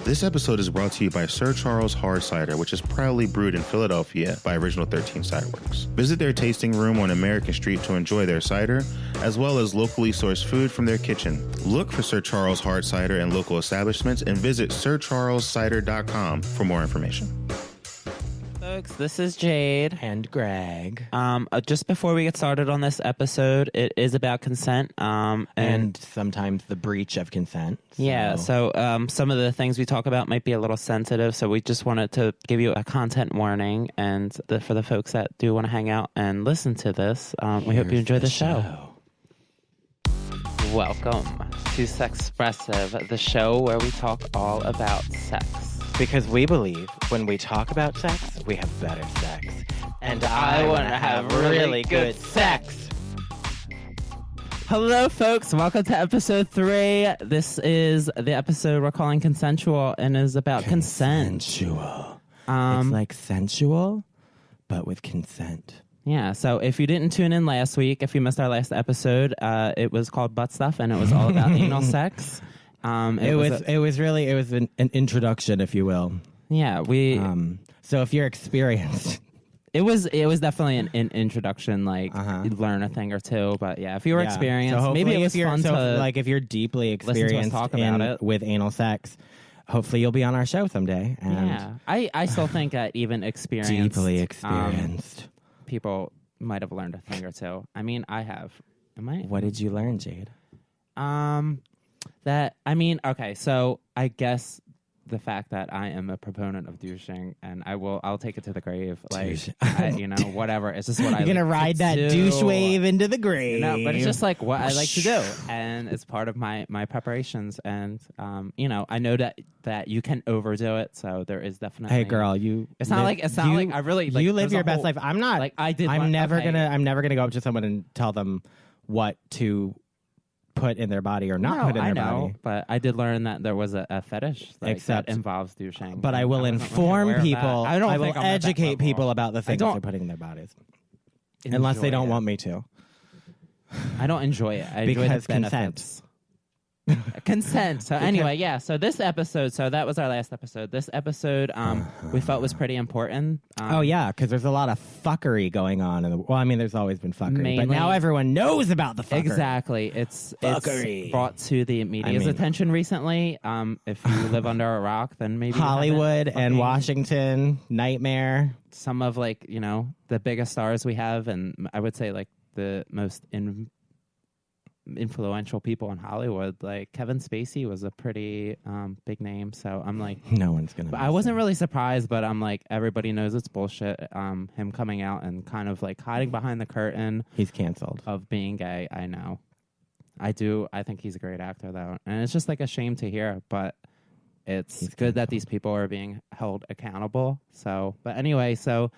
This episode is brought to you by Sir Charles Hard Cider, which is proudly brewed in Philadelphia by Original 13 Cider Works. Visit their tasting room on American Street to enjoy their cider, as well as locally sourced food from their kitchen. Look for Sir Charles Hard Cider in local establishments and visit sircharlescider.com for more information. Folks, this is Jade and Greg. Just before we get started on this episode, it is about consent. And sometimes the breach of consent. So. Yeah, so some of the things we talk about might be a little sensitive, so we just wanted to give you a content warning. And for the folks that do want to hang out and listen to this, we hope you enjoy the show. Welcome to Sexpressive, the show where we talk all about sex. Because we believe when we talk about sex, we have better sex. And I want to have really good sex. Hello, folks. Welcome to episode 3. This is the episode we're calling Consensual and is about consent. Consensual. It's like sensual, but with consent. Yeah, so if you didn't tune in last week, if you missed our last episode, it was called Butt Stuff, and it was all about anal sex. It was an introduction, if you will. Yeah, so if you're experienced, it was definitely an introduction, like you learn a thing or two. But yeah, if you were experienced, so maybe it was fun to like if you're deeply experienced talk about it with anal sex. Hopefully, you'll be on our show someday. And yeah, I still think that even experienced, deeply experienced people might have learned a thing or two. I mean, I have. What did you learn, Jade? Okay, so I guess the fact that I am a proponent of douching, and I'll take it to the grave, like whatever. It's just what You're gonna ride that douche wave into the grave. But it's just like what I like to do, and it's part of my preparations. And I know that you can overdo it, so there is definitely. Hey, girl, It's not like I really. Like, you live your best life. I'm not. Like I did. I'm never gonna go up to someone and tell them what to put in their body or not put in their body. But I did learn that there was a fetish that involves douching. But I will inform people. I will educate people about the things they're putting in their bodies. Unless they don't want me to. I don't enjoy it. I enjoy the benefits. Consent. So anyway, yeah. So this episode, that was our last episode. This episode, we felt was pretty important. Because there's a lot of fuckery going on. There's always been fuckery, but now everyone knows about the fuckery. Exactly. It's brought to the media's attention recently. If you live under a rock, then maybe Hollywood and Washington, nightmare. Some of the biggest stars we have, and I would say like the most influential people in Hollywood, like Kevin Spacey was a pretty big name, so I'm like, no one's gonna. I wasn't really surprised, but I'm like, everybody knows it's bullshit. Him coming out and kind of like hiding behind the curtain. He's canceled of being gay. I know. I do. I think he's a great actor though, and it's just like a shame to hear, but it's good that these people are being held accountable. So, but anyway, so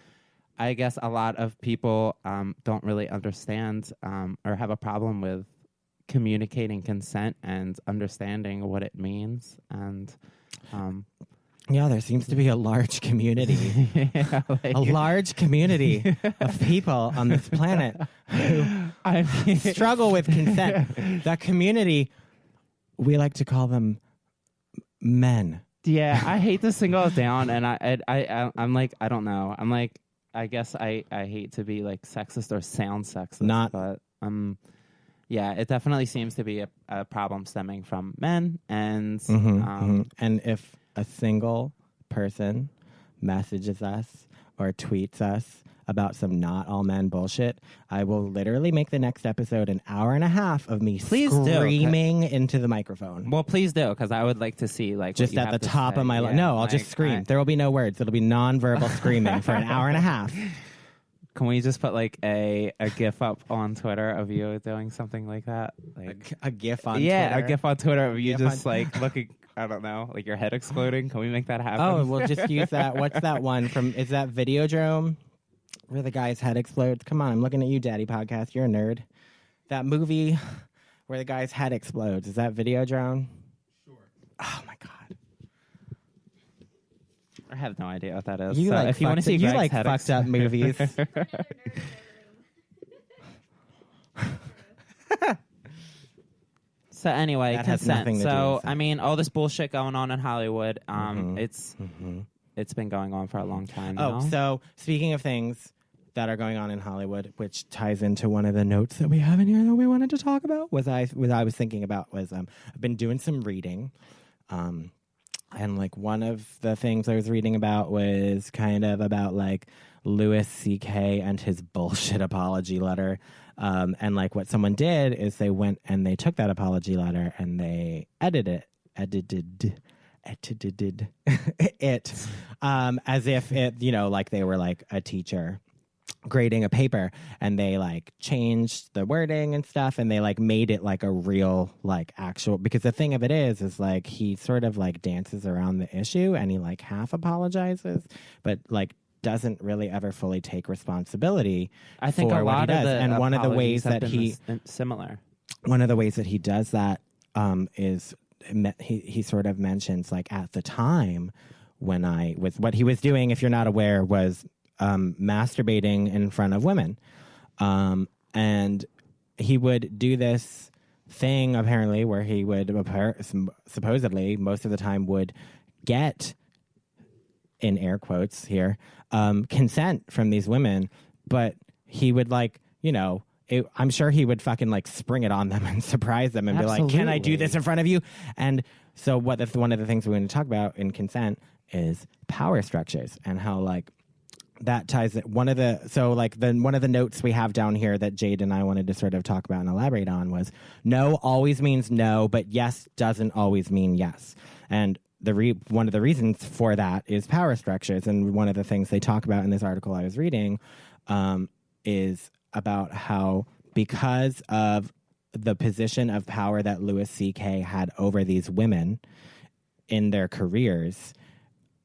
I guess a lot of people don't really understand or have a problem with communicating consent and understanding what it means. And there seems to be a large community a large community of people on this planet who struggle with consent. That community, we like to call them men. Yeah, I hate to single it down, and I'm like, I don't know, I'm like, I guess I hate to be like sexist or sound sexist, but yeah, it definitely seems to be a problem stemming from men. And and if a single person messages us or tweets us about some not all men bullshit, I will literally make the next episode an hour and a half of me screaming into the microphone. Well, please do, because I would like to see like just at the top of my lungs. No, I'll just scream. There will be no words. It'll be nonverbal screaming for an hour and a half. Can we just put like a GIF up on Twitter of you doing something like that? Like a GIF on Twitter? Yeah, a GIF on Twitter of you just like looking, I don't know, like your head exploding. Can we make that happen? Oh, we'll just use that. What's that one from? Is that Videodrome? Where the guy's head explodes? Come on, I'm looking at you, Daddy Podcast. You're a nerd. That movie where the guy's head explodes. Is that Videodrome? Sure. Oh my God. I have no idea what that is. You so like if you want to see you like fucked up movies. So anyway, That has consent. nothing to do So with that. I mean, all this bullshit going on in Hollywood. Mm-hmm. It's been going on for a long time now. Oh, so speaking of things that are going on in Hollywood, which ties into one of the notes that we have in here that we wanted to talk about, was I was thinking about was I've been doing some reading, and like one of the things I was reading about was kind of about like Louis C.K. and his bullshit apology letter, and like what someone did is they went and they took that apology letter and they edited it as if it, you know, like they were like a teacher grading a paper, and they like changed the wording and stuff, and they like made it like a real like actual, because the thing of it is like he sort of like dances around the issue and he like half apologizes but like doesn't really ever fully take responsibility. I think for a what he lot does. of the And one of the ways apologies have that been similar. one of the ways that he does that is he sort of mentions like at the time when I was, what he was doing, if you're not aware, was masturbating in front of women. And he would do this thing apparently where he would supposedly most of the time would get, in air quotes here, consent from these women, but he would like, you know, I'm sure he would fucking like spring it on them and surprise them and be like, can I do this in front of you? And so one of the things we're going to talk about in consent is power structures and how like that ties it. One of the notes we have down here that Jade and I wanted to sort of talk about and elaborate on was no always means no, but yes doesn't always mean yes. And one of the reasons for that is power structures. And one of the things they talk about in this article I was reading is about how because of the position of power that Louis C.K. had over these women in their careers,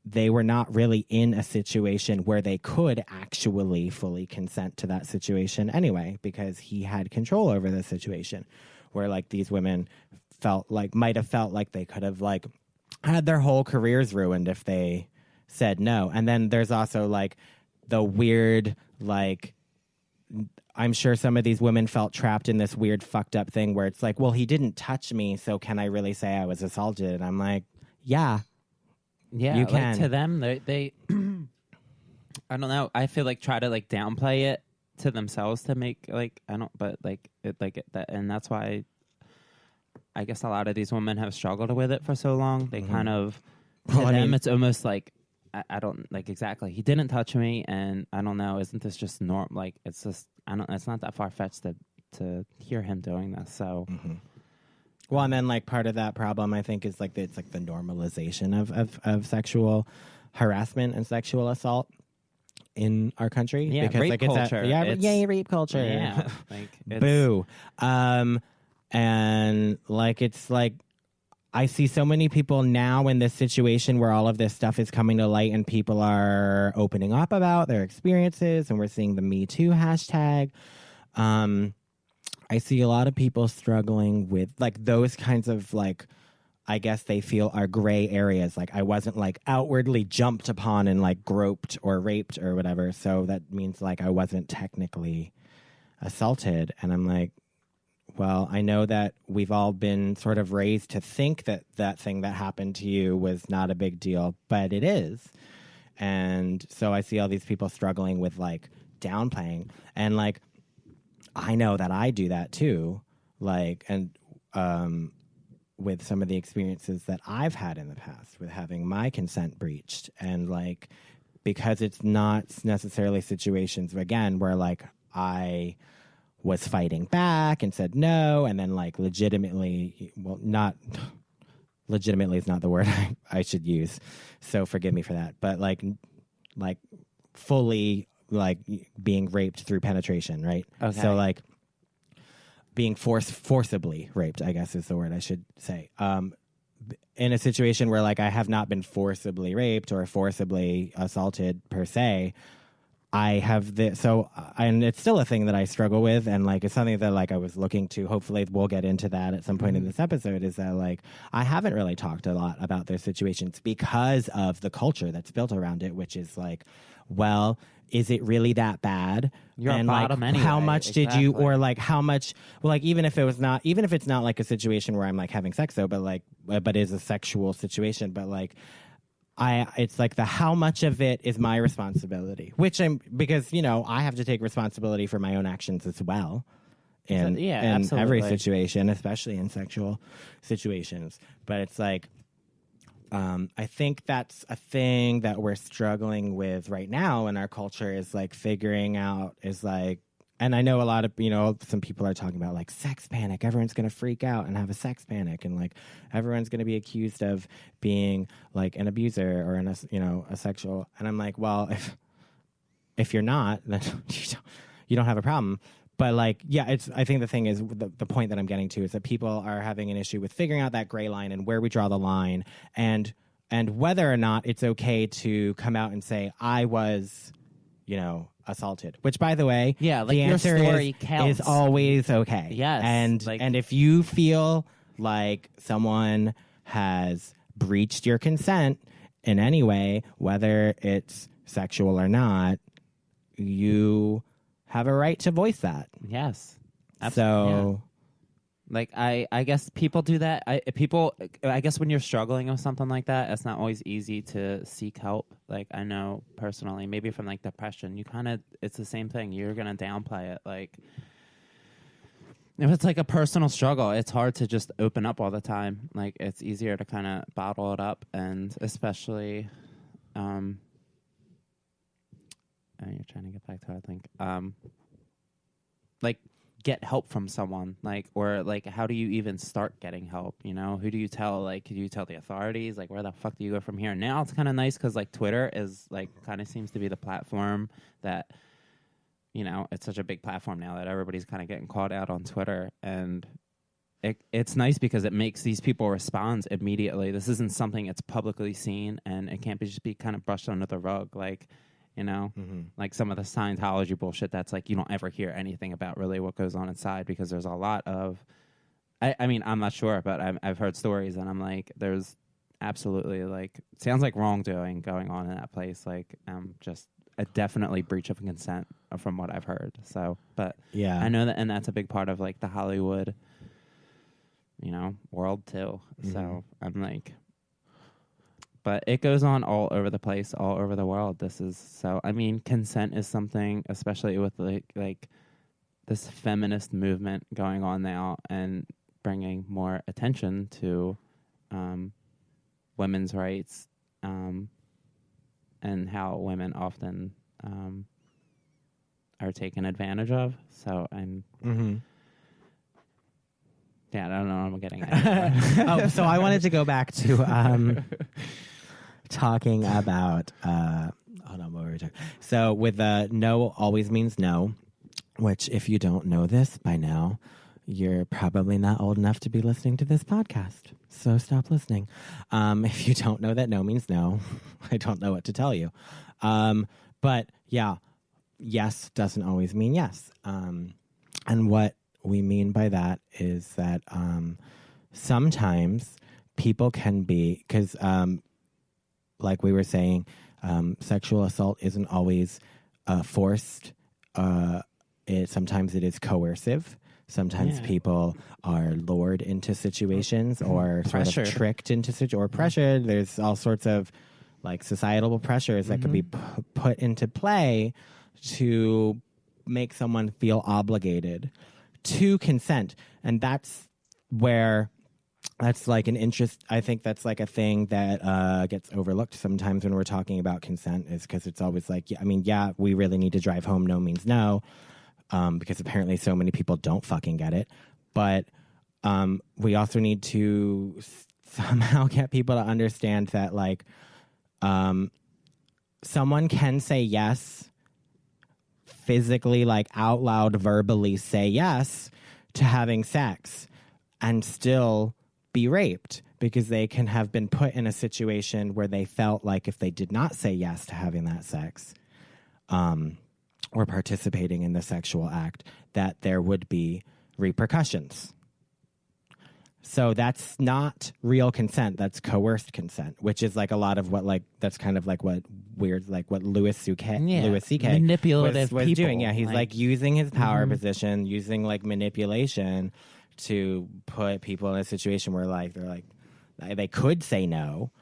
they were not really in a situation where they could actually fully consent to that situation anyway, because he had control over the situation where like these women might have felt like they could have like had their whole careers ruined if they said no. And then there's also like the weird, like, I'm sure some of these women felt trapped in this weird fucked up thing where it's like, well, he didn't touch me, so can I really say I was assaulted? And I'm like, yeah, you like can. to them, they I don't know. I feel like try to like downplay it to themselves to make like that, and that's why I guess a lot of these women have struggled with it for so long. They kind of it's almost like I don't like exactly. He didn't touch me, and I don't know. Isn't this just norm? Like it's just it's not that far fetched to hear him doing this. So. Mm-hmm. Well, and then like part of that problem, I think, is like it's like the normalization of sexual harassment and sexual assault in our country. Yeah, because rape like culture. Rape culture. Yeah, like boo. And like it's like I see so many people now in this situation where all of this stuff is coming to light and people are opening up about their experiences, and we're seeing the Me Too hashtag. I see a lot of people struggling with like those kinds of like, I guess they feel are gray areas. Like I wasn't like outwardly jumped upon and like groped or raped or whatever. So that means like I wasn't technically assaulted. And I'm like, well, I know that we've all been sort of raised to think that that thing that happened to you was not a big deal, but it is. And so I see all these people struggling with like downplaying, and like I know that I do that too, like, and with some of the experiences that I've had in the past with having my consent breached, and like because it's not necessarily situations again where like I was fighting back and said no, and then like legitimately, well, not legitimately is not the word I should use, so forgive me for that, but like fully like being raped through penetration, right? Okay. So like being forcibly raped, I guess is the word I should say. In a situation where like I have not been forcibly raped or forcibly assaulted per se, I have and it's still a thing that I struggle with, and like it's something that like I was looking to, hopefully we'll get into that at some point in this episode, is that like I haven't really talked a lot about those situations because of the culture that's built around it, which is like, well, is it really that bad? You're and a bottom like, anyway. how much did you, Exactly. or like how much, well, like even if it's not like a situation where I'm like having sex though, but is a sexual situation, but like, it's like how much of it is my responsibility, because, you know, I have to take responsibility for my own actions as well. In every situation, especially in sexual situations. But it's like, I think that's a thing that we're struggling with right now in our culture is like figuring out and I know a lot of, you know, some people are talking about like sex panic. Everyone's going to freak out and have a sex panic. And like everyone's going to be accused of being like an abuser or a sexual. And I'm like, well, if you're not, then you don't have a problem. But like, yeah, I think the thing is the point that I'm getting to is that people are having an issue with figuring out that gray line and where we draw the line and whether or not it's okay to come out and say, I was, you know, assaulted, which by the way, yeah, like the your answer story counts. is always okay. Yes. And if you feel like someone has breached your consent in any way, whether it's sexual or not, you have a right to voice that. Yes. So, like, I guess people do that. I guess when you're struggling with something like that, it's not always easy to seek help. Like, I know personally, maybe from like depression, it's the same thing. You're going to downplay it. Like, if it's like a personal struggle, it's hard to just open up all the time. Like, it's easier to kind of bottle it up, and especially, you're trying to get back to it, I think. Like, get help from someone, like, or like, how do you even start getting help? You know, who do you tell? Like, could you tell the authorities? Like, where the fuck do you go from here? Now it's kind of nice because like Twitter is like kind of seems to be the platform that, you know, it's such a big platform now that everybody's kind of getting called out on Twitter, and it's nice because it makes these people respond immediately. This isn't something that's publicly seen, and it can't just be kind of brushed under the rug, like. You know, like some of the Scientology bullshit that's like you don't ever hear anything about really what goes on inside because there's a lot of, I mean, I'm not sure, but I've heard stories and I'm like, there's absolutely like, sounds like wrongdoing going on in that place. Like, just a definitely breach of consent from what I've heard. So, but yeah, I know that, and that's a big part of like the Hollywood, you know, world too. So I'm like, but it goes on all over the place, all over the world. I mean, consent is something, especially with like this feminist movement going on now and bringing more attention to women's rights and how women often are taken advantage of. So I'm... Yeah, I don't know what I'm getting at. So I wanted to go back to... talking about hold on, what were we talking? So with no always means no, which if you don't know this by now, you're probably not old enough to be listening to this podcast. So stop listening. If you don't know that no means no, I don't know what to tell you. But yeah, yes doesn't always mean yes. And what we mean by that is that sometimes people can be, because like we were saying, sexual assault isn't always forced. Sometimes it is coercive. Sometimes people are lured into situations or sort of tricked into situations or pressured. There's all sorts of like societal pressures that could be put into play to make someone feel obligated to consent. And that's where... That's like an interest. I think that's like a thing that gets overlooked sometimes when we're talking about consent, is because it's always like, we really need to drive home no means no, because apparently so many people don't fucking get it. But we also need to somehow get people to understand that like someone can say yes, physically, like out loud, verbally say yes to having sex and still be raped, because they can have been put in a situation where they felt like if they did not say yes to having that sex or participating in the sexual act, that there would be repercussions. So that's not real consent. That's coerced consent, which is like a lot of what like that's kind of like what weird like what Louis C.K. manipulative was people. doing. Yeah, he's like using his power position, using like manipulation to put people in a situation where like they're like they could say no.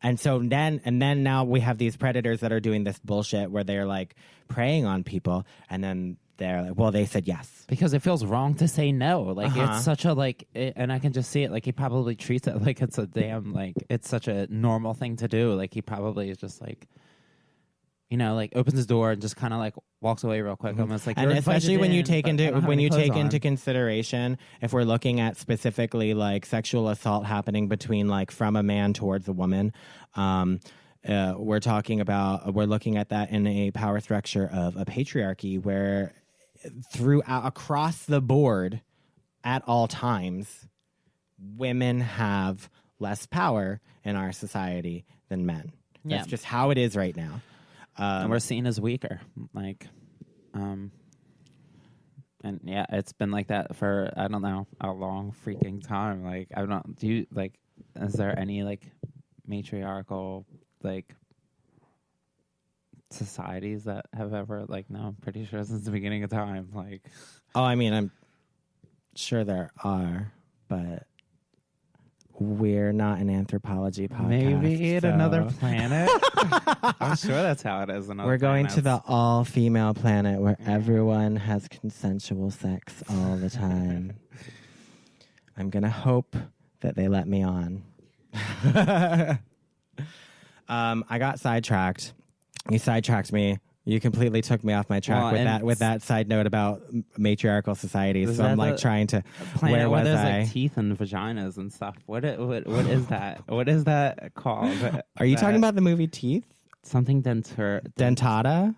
And so then now we have these predators that are doing this bullshit where they're like preying on people, and then they're like, well, they said yes. Because it feels wrong to say no. Like, it's such a, and I can just see it, like, he probably treats it like it's a damn, like, it's such a normal thing to do. Like, he probably is just, like, you know, like, opens his door and just kind of, like, walks away real quick. Almost like, and especially when you take into consideration, if we're looking at specifically, like, sexual assault happening between, like, from a man towards a woman, we're looking at that in a power structure of a patriarchy where across the board at all times, women have less power in our society than men. That's just how it is right now. And we're seen as weaker. Like, and yeah, it's been like that for, I don't know, a long freaking time. Like, I don't, is there any, like, matriarchal, like, societies that have ever, like, no, I'm pretty sure since the beginning of time, like. Oh, I mean, I'm sure there are, but we're not an anthropology podcast. Maybe at another planet. I'm sure that's how it is. We're going to the all-female planet where everyone has consensual sex all the time. I'm going to hope that they let me on. I got sidetracked. You sidetracked me. You completely took me off my track with that side note about matriarchal societies. So I'm like trying to. Where was I? Like teeth and vaginas and stuff. What is that? What is that called? Are you talking about the movie Teeth? Something Dentata.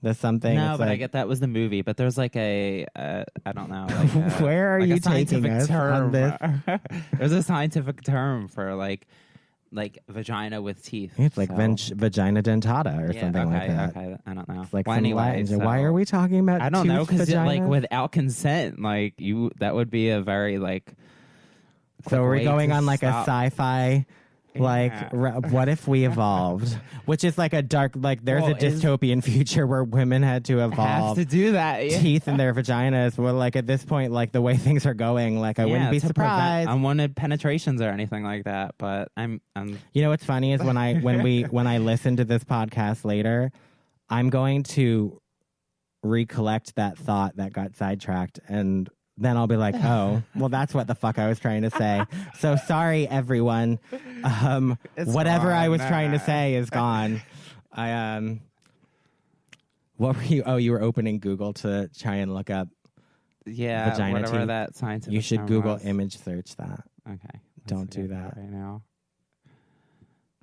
The something. No, but I get that was the movie. But there's like I don't know. Like where are you taking us on this? There's a scientific term for like vagina with teeth. It's like vagina dentata or something like that. Okay, I don't know. It's like why are we talking about? I don't know because like without consent, like that would be a very like. So we're going on like a sci-fi. Like, what if we evolved? Which is like a dark, like there's a dystopian future where women had to evolve to do that. Teeth in their vaginas. Well, like at this point, like the way things are going, like I wouldn't be surprised. Unwanted penetrations or anything like that. But I'm. You know what's funny is when I listen to this podcast later, I'm going to recollect that thought that got sidetracked and. Then I'll be like, oh, well, that's what the fuck I was trying to say. So sorry, everyone. Whatever I was trying to say is gone. What were you? Oh, you were opening Google to try and look up. Yeah, vagina whatever teeth. that scientific. You should Google image search that. Okay, don't do that right now.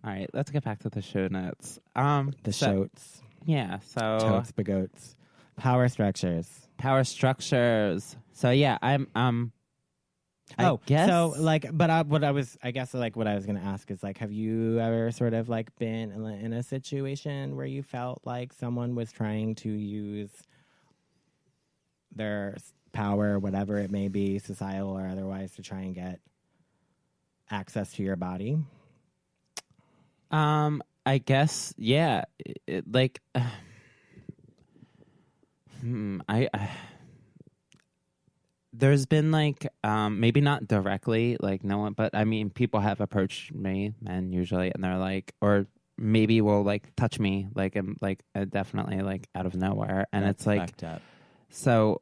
All right, let's get back to the show notes. Shotes. Yeah. So totes, begoats, power structures. So yeah, I'm I guess so like, but what I was gonna ask is like, have you ever sort of like been in a situation where you felt like someone was trying to use their power, whatever it may be, societal or otherwise, to try and get access to your body? I guess there's been like maybe not directly like no one, but I mean people have approached me, men usually, and they're like, or maybe will like touch me like and like definitely like out of nowhere, and that's it's like fucked up. So,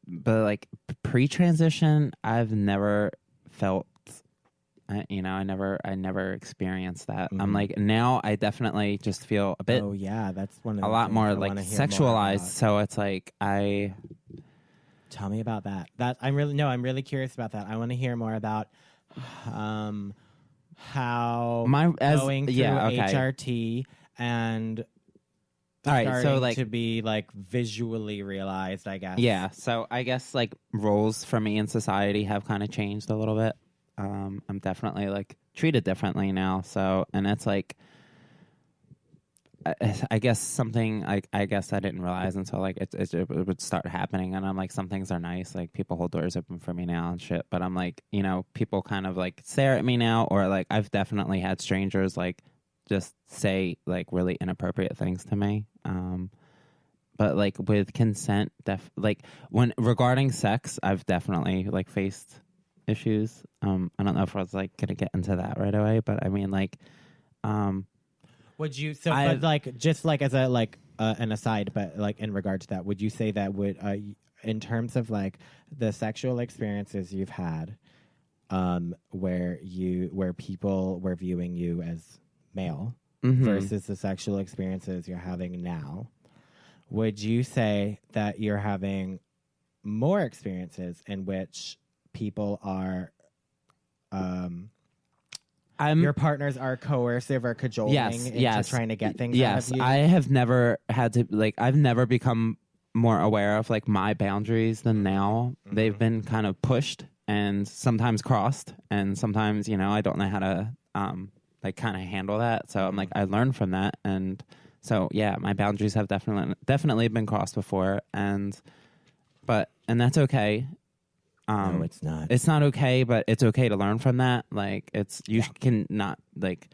but like pre-transition, I've never felt. I never experienced that. Mm-hmm. I'm like now I definitely just feel a bit. Oh yeah, that's one of a the lot more I like sexualized. So it's like Tell me about that. I'm really curious about that. I want to hear more about how going through HRT and all right, so like to be like visually realized, I guess. Yeah, so I guess like roles for me in society have kind of changed a little bit. I'm definitely like treated differently now. So, and it's like I guess something like I guess I didn't realize until like it would start happening, and I'm like, some things are nice, like people hold doors open for me now and shit. But I'm like, you know, people kind of like stare at me now, or like I've definitely had strangers like just say like really inappropriate things to me. But like with consent, like when regarding sex, I've definitely like faced issues. I don't know if I was like gonna get into that right away, but I mean like. Would you but like just like as a like an aside, but like in regard to that, would you say that would in terms of like the sexual experiences you've had, where people were viewing you as male versus the sexual experiences you're having now, would you say that you're having more experiences in which people are your partners are coercive or cajoling into trying to get things out of you? I have never had to, like, I've never become more aware of, like, my boundaries than now. They've been kind of pushed and sometimes crossed, and sometimes, you know, I don't know how to, like, kind of handle that. So I'm like, I learned from that. And so, yeah, my boundaries have definitely been crossed before. And that's okay. No, it's not. It's not okay, but it's okay to learn from that. Like, you can not like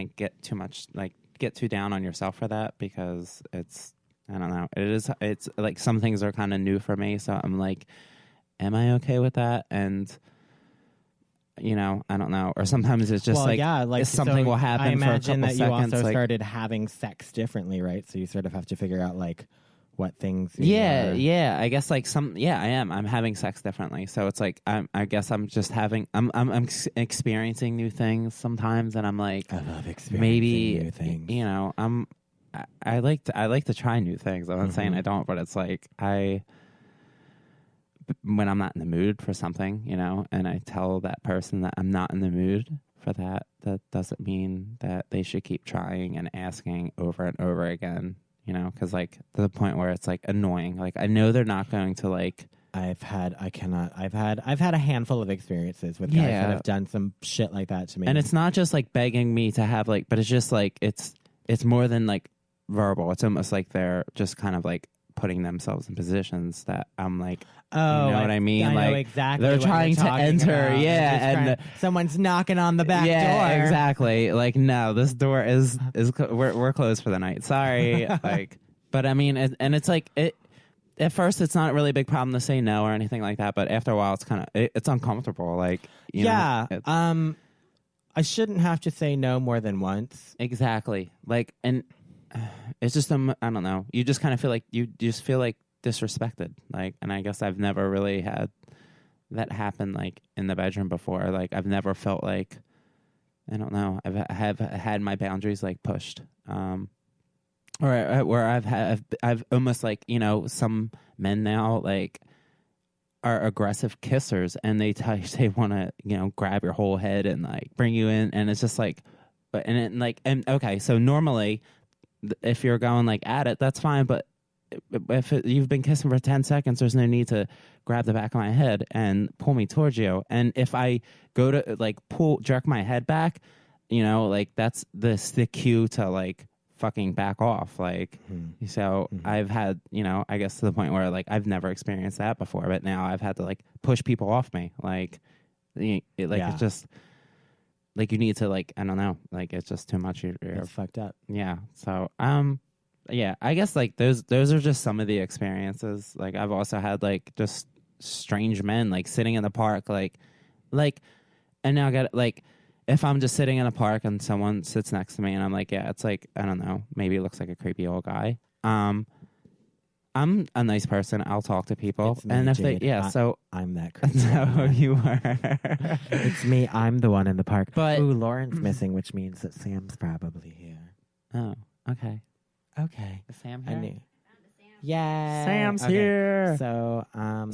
get too down on yourself for that, because I don't know. It's like some things are kind of new for me. So I'm like, am I okay with that? And, you know, I don't know. Or sometimes it's just something will happen. I imagine for a couple that seconds. You also like, started having sex differently, right? So you sort of have to figure out like what things. Yeah. I guess like I am. I'm having sex differently. So it's like I guess I'm just having. I'm experiencing new things sometimes, and I'm like, I love experiencing new things. You know, I like to try new things. I'm not saying I don't, but it's like when I'm not in the mood for something, you know, and I tell that person that I'm not in the mood for that, that doesn't mean that they should keep trying and asking over and over again. You know, because like to the point where it's like annoying. Like I know they're not going to like. I've had a handful of experiences with guys that have done some shit like that to me. And it's not just like begging me to have like, but it's just like it's more than like verbal. It's almost like they're just kind of like putting themselves in positions that I'm like, you know what I mean? I like know exactly they're trying to enter, and someone's knocking on the back door. Yeah, exactly. Like, no, this door is we're closed for the night. Sorry. Like, but I mean, and it's like at first it's not really a big problem to say no or anything like that, but after a while it's kind of it's uncomfortable. Like, you know, I shouldn't have to say no more than once. Exactly. Like, and it's just I don't know. You just kind of feel like disrespected. Like, and I guess I've never really had that happen like in the bedroom before. Like, I've never felt like, I don't know. I've had my boundaries like pushed, or where I've almost like, you know, some men now like are aggressive kissers, and they tell you they want to, you know, grab your whole head and like bring you in, and it's just like, and okay, so normally, if you're going like at it, that's fine. But if you've been kissing for 10 seconds, there's no need to grab the back of my head and pull me towards you. And if I go to like jerk my head back, you know, like that's the cue to like fucking back off. Like, so I've had, you know, I guess to the point where like I've never experienced that before, but now I've had to like push people off me. Like, it's just. Like, you need to, like, I don't know. Like, it's just too much. It's fucked up. Yeah. So, yeah, I guess, like, those are just some of the experiences. Like, I've also had, like, just strange men, like, sitting in the park, like, and now I got, like, if I'm just sitting in a park and someone sits next to me and I'm like, yeah, it's like, I don't know. Maybe it looks like a creepy old guy. I'm a nice person. I'll talk to people. It's me, and if Jade. I'm that creepy. No, you are. It's me. I'm the one in the park. But Lauren's missing, which means that Sam's probably here. Oh, okay. Okay. Is Sam here? I knew. Yeah. Sam's here. So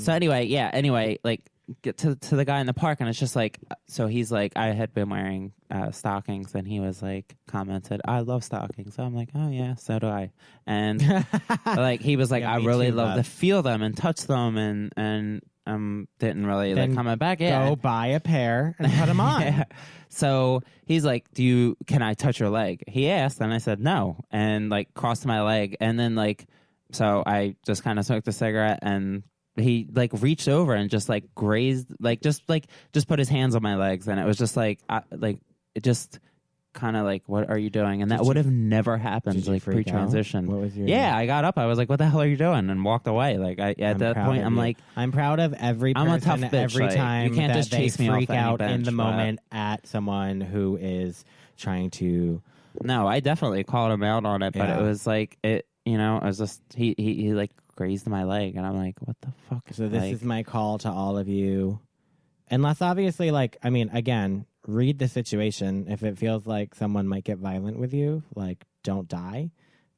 anyway, like, get to the guy in the park, and it's just like, so he's like, I had been wearing stockings, and he was like, commented, I love stockings. So I'm like, oh yeah, so do I. And like, he was like, Yeah, I me really too, love love. to feel them and touch them, and didn't really Then like comment back. Yeah. Go buy a pair and put them on. Yeah. So he's like, can I touch your leg? He asked, and I said no, and like crossed my leg, and then like, so I just kind of smoked a cigarette, and he like reached over and just like grazed, just put his hands on my legs, and it was just like, it just kind of like, what are you doing? And that would have never happened like pre-transition. What was your I got up, I was like, what the hell are you doing? And walked away. Like at that point, I'm like, I'm proud of every person. I'm a tough bitch. Every time you can't that just chase they me freak off out bench, in the moment at someone who is trying to. No, I definitely called him out on it, but it was like it was just he like grazed my leg, and I'm like, what the fuck? So this is my call to all of you, unless obviously, like, I mean, again, read the situation. If it feels like someone might get violent with you, like, don't die.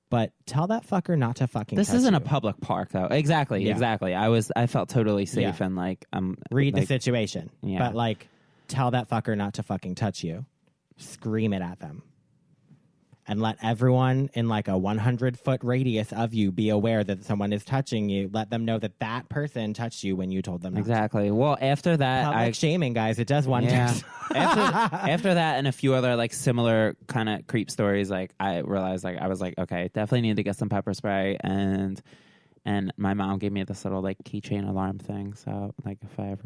But tell that fucker not to fucking. This touch isn't you. a public park, though. Exactly. I felt totally safe and like read like, the situation. Yeah. But like, tell that fucker not to fucking touch you. Scream it at them. And let everyone in like a 100-foot radius of you be aware that someone is touching you. Let them know that that person touched you when you told them not exactly. Well, after that, public shaming, guys, it does wonders. Yeah. after that, and a few other like similar kind of creep stories, like I realized, like I was like, okay, definitely need to get some pepper spray, and my mom gave me this little like keychain alarm thing. So like if I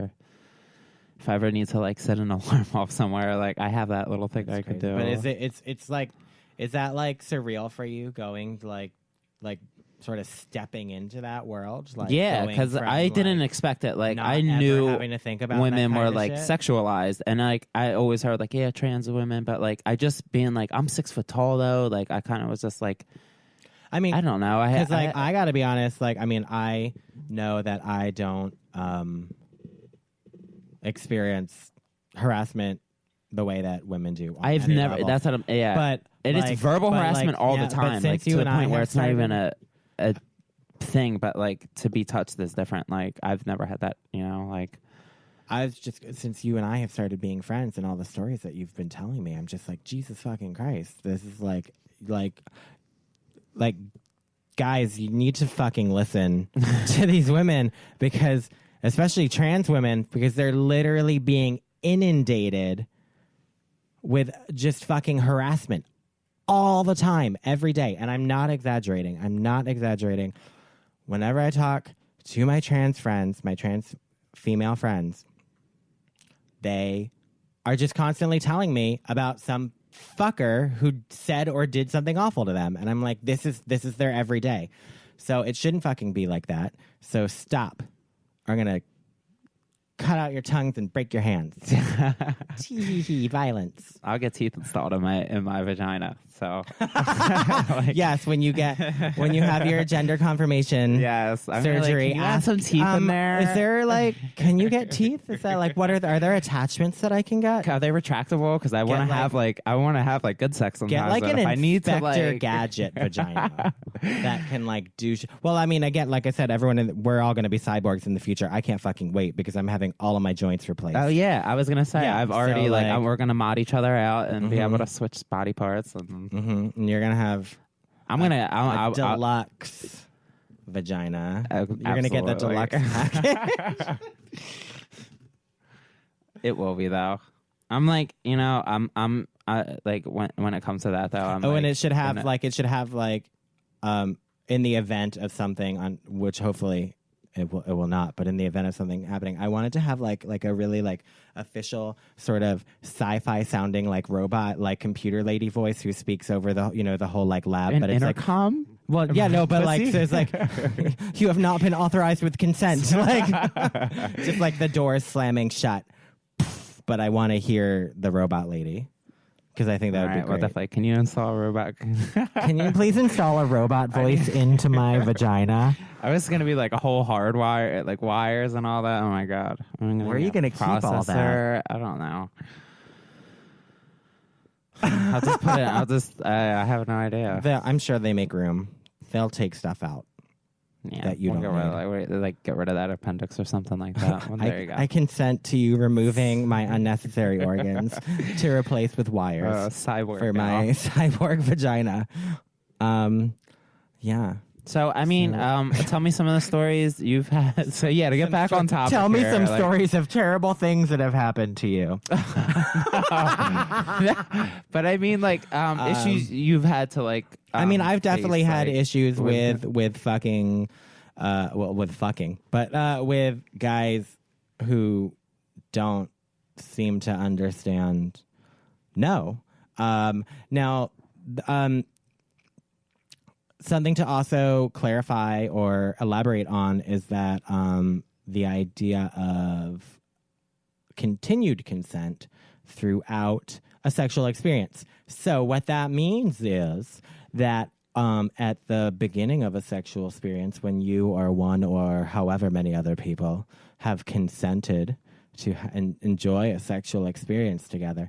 ever need to like set an alarm off somewhere, like I have that little thing that I could do. But it's like. Is that like surreal for you going like sort of stepping into that world? Like, yeah, because I didn't expect it. Like I knew having to think about women that were kind of like shit. sexualized, and like I always heard like trans women, but like I just being like I'm 6 foot tall though. Like I kind of was just like, I mean, I don't know. Because I got to be honest. Like I mean, I know that I don't experience harassment the way that women do. I've never. Level. That's what I'm. Yeah, but it's verbal harassment all the time. Like to the point where it's not even a thing. But like to be touched is different. Like I've never had that. Like I was just since you and I have started being friends and all the stories that you've been telling me, I'm just like Jesus fucking Christ. This is like guys, you need to fucking listen to these women because especially trans women because they're literally being inundated with just fucking harassment all the time, every day. And I'm not exaggerating. Whenever I talk to my trans friends, my trans female friends, they are just constantly telling me about some fucker who said or did something awful to them. And I'm like, this is their everyday. So it shouldn't fucking be like that. So stop. I'm going to cut out your tongues and break your hands. Violence. I'll get teeth installed in my vagina. So yes, when you have your gender confirmation surgery, can you add some teeth in there. Is there like, can you get teeth? Is that like are there attachments that I can get? Are they retractable? Because I want to have good sex sometimes. Get like an I need to Inspector Gadget vagina that can like do. Well, I mean, again, like I said, we're all going to be cyborgs in the future. I can't fucking wait because I'm having all of my joints replaced. Oh yeah, I was gonna say I've already so, we're gonna mod each other out and be able to switch body parts and. And you're gonna have. I'll deluxe vagina. You're absolutely. gonna get the deluxe package. It will be though. I'm like I'm like when it comes to that though. And it should have in the event of something on which hopefully. It will not, but in the event of something happening, I wanted to have like a really like official sort of sci-fi sounding like robot like computer lady voice who speaks over the the whole like lab. But it's intercom. Like, well, yeah, no, but like so it's like you have not been authorized with consent, like just like the doors slamming shut. But I want to hear the robot lady. Because I think that would be great. What the fuck? Can you install a robot? Can you please install a robot voice into my vagina? I was going to be like a whole hardwire, like wires and all that. Oh my God. Where are you going to keep all that? I don't know. I'll just put it, I have no idea. I'm sure they make room. They'll take stuff out. Yeah, that you don't get rid of that appendix or something like that. Well, there you go. I consent to you removing my unnecessary organs to replace with wires cyborg for my cyborg vagina. Yeah. So, I mean, tell me some of the stories you've had. So, yeah, to get back on topic. Tell me here, some stories of terrible things that have happened to you. But I mean, like, issues you've had to, like. I mean, I've definitely face, had like, issues with fucking, but with guys who don't seem to understand. No. Now, something to also clarify or elaborate on is that the idea of continued consent throughout a sexual experience. So what that means is that at the beginning of a sexual experience, when you or one or however many other people have consented to enjoy a sexual experience together.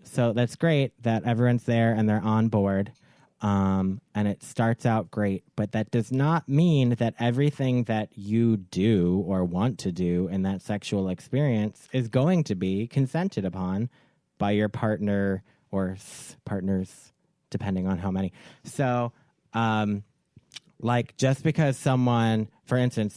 So that's great that everyone's there and they're on board. And it starts out great, but that does not mean that everything that you do or want to do in that sexual experience is going to be consented upon by your partner or partners, depending on how many. So, like, just because someone, for instance,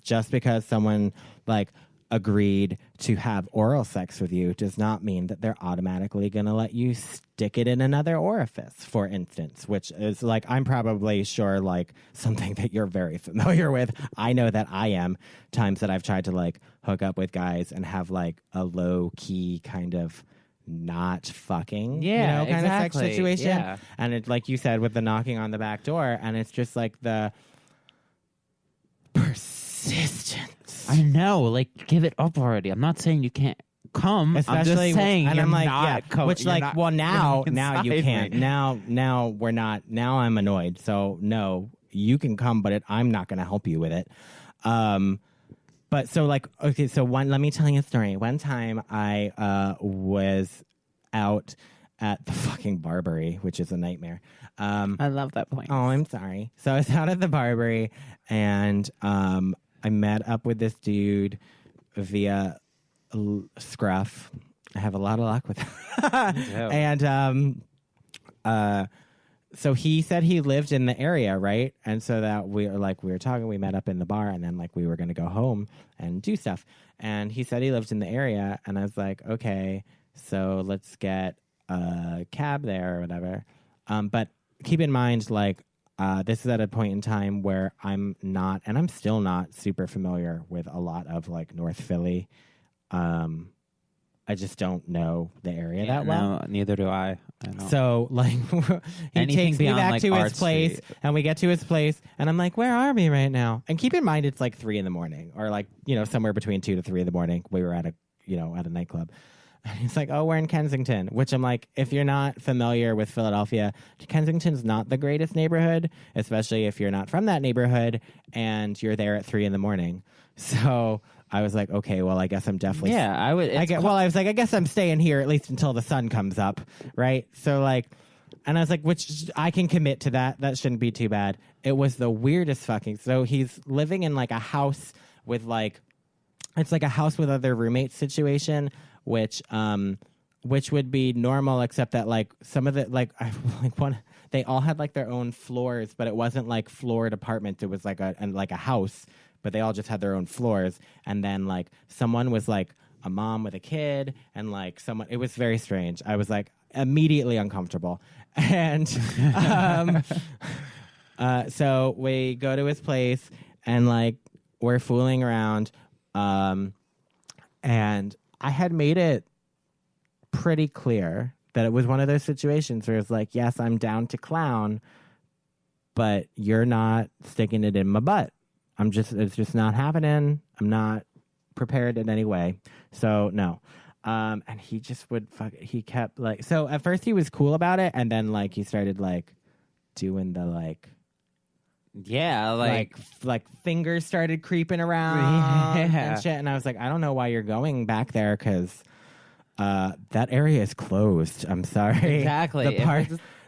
like agreed to have oral sex with you does not mean that they're automatically going to let you stick it in another orifice, for instance, which is like, I'm probably sure like something that you're very familiar with. I know that I am times that I've tried to like hook up with guys and have like a low key kind of not fucking, kind of sex situation. Yeah. And it's like you said with the knocking on the back door, and it's just like the persistence. I know, like, give it up already. I'm not saying you can't come. Especially, I'm just saying, and you're I'm like, not which like, not, well, now you can't. Me. Now we're not. Now I'm annoyed. So no, you can come, but I'm not going to help you with it. But so like, okay, so let me tell you a story. One time I was out at the fucking Barbary, which is a nightmare. I love that point. Oh, I'm sorry. So I was out at the Barbary, and I met up with this dude via Scruff. I have a lot of luck with him. And so he said he lived in the area, right? And so that we were talking, we met up in the bar, and then like we were going to go home and do stuff. And he said he lived in the area, and I was like, okay, so let's get a cab there or whatever. But keep in mind, like, this is at a point in time where I'm not, and I'm still not super familiar with a lot of like North Philly. I just don't know the area that well. No, neither do I. Don't. So like he takes me back like to his Art place, Street. and we get to his place, and I'm like, where are we right now? And keep in mind, it's like 3 a.m, or like, somewhere between 2 to 3 a.m. We were at a nightclub. And he's like, oh, we're in Kensington, which I'm like, if you're not familiar with Philadelphia, Kensington's not the greatest neighborhood, especially if you're not from that neighborhood and you're there at 3 a.m. So I was like, okay, well, I guess I'm definitely. Yeah, I would. I was like, I guess I'm staying here at least until the sun comes up, right? So like, and I was like, which I can commit to that. That shouldn't be too bad. It was the weirdest fucking. So he's living in like a house with like, it's like a house with other roommates situation. Which would be normal, except that like some of the they all had like their own floors, but it wasn't like floored apartments. It was like a house, but they all just had their own floors. And then like someone was like a mom with a kid, and like someone. It was very strange. I was like immediately uncomfortable, and so we go to his place, and like we're fooling around, and I had made it pretty clear that it was one of those situations where it's like, yes, I'm down to clown, but you're not sticking it in my butt. It's just not happening. I'm not prepared in any way. So no. And he just he kept like, so at first he was cool about it. And then like, he started like doing the like, yeah, like fingers started creeping around yeah. and shit. And I was like, I don't know why you're going back there, because that area is closed. I'm sorry. Exactly.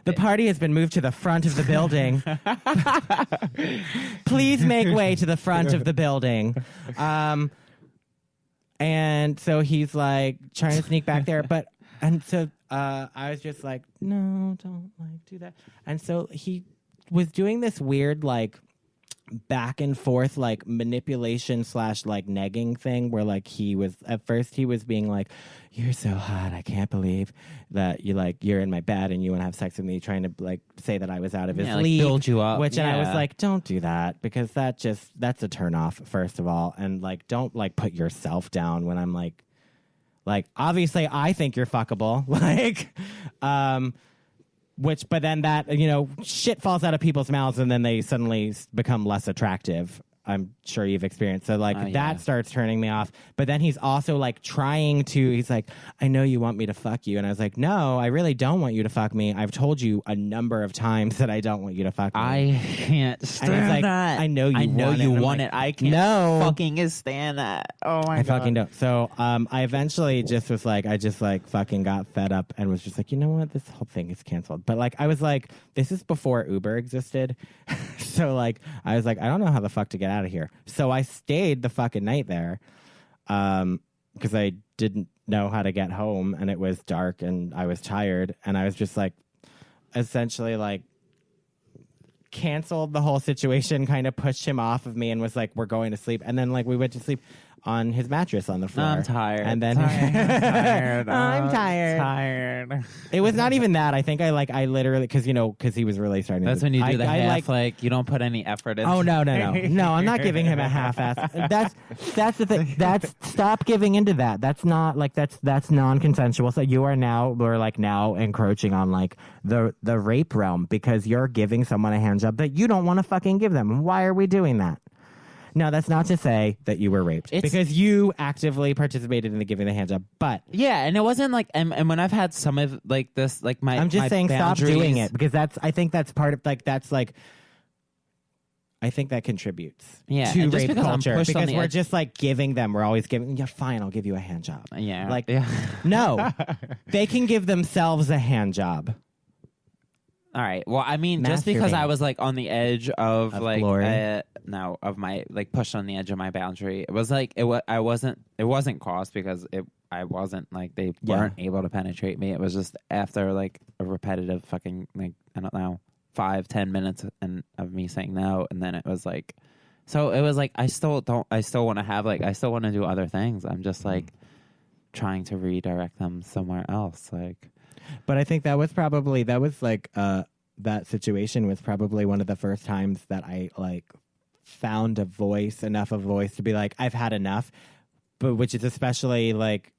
The party has been moved to the front of the building. Please make way to the front of the building. And so he's like trying to sneak back there, and so I was just like, no, don't like do that. And so he was doing this weird like back and forth like manipulation / like negging thing where like he was being like, you're so hot, I can't believe that you're in my bed and you want to have sex with me, trying to like say that I was out of his league, build you up, and I was like, don't do that, because that's a turn off, first of all, and like don't like put yourself down when I'm like obviously I think you're fuckable, like but then that, shit falls out of people's mouths and then they suddenly become less attractive. I'm sure you've experienced. So like that starts turning me off. But then he's also like he's like, I know you want me to fuck you. And I was like, no, I really don't want you to fuck me. I've told you a number of times that I don't want you to fuck me. I can't stand that. I know you want it. I can't fucking stand that. Oh my God. I fucking don't. So I eventually just was like, I just like fucking got fed up and was just like, you know what? This whole thing is canceled. But like, I was like, this is before Uber existed. So like, I was like, I don't know how the fuck to get out of here. So I stayed the fucking night there because I didn't know how to get home and it was dark and I was tired and I was just like essentially like canceled the whole situation, kind of pushed him off of me and was like, we're going to sleep. And then like we went to sleep on his mattress on the floor. I'm tired. And then I'm tired. It was not even that. I think I literally, because he was really starting. That's when you do the half, like you don't put any effort in. Oh no, I'm not giving him a half-ass. That's the thing. Stop giving into that. That's not like that's non-consensual. So we're now encroaching on like the rape realm because you're giving someone a hand job that you don't want to fucking give them. Why are we doing that? No, that's not to say that you were raped, because you actively participated in the giving the hand job. But yeah, and it wasn't like, and when I've had some of like this, like I'm just saying, stop doing it, because I think that's part of I think that contributes to rape culture, because we're just like giving them. We're always giving. Yeah, fine, I'll give you a hand job. Yeah, like no, they can give themselves a hand job. All right. Well, I mean, just because I was like on the edge of like of my like pushed on the edge of my boundary, it was like it wasn't crossed because I wasn't like they weren't able to penetrate me. It was just after like a repetitive fucking like I don't know 5-10 minutes of me saying no, and then it was like, so it was like I still want to do other things. I'm just like trying to redirect them somewhere else, like. But I think that situation was probably one of the first times that I like found enough of a voice to be like, I've had enough, but which is especially like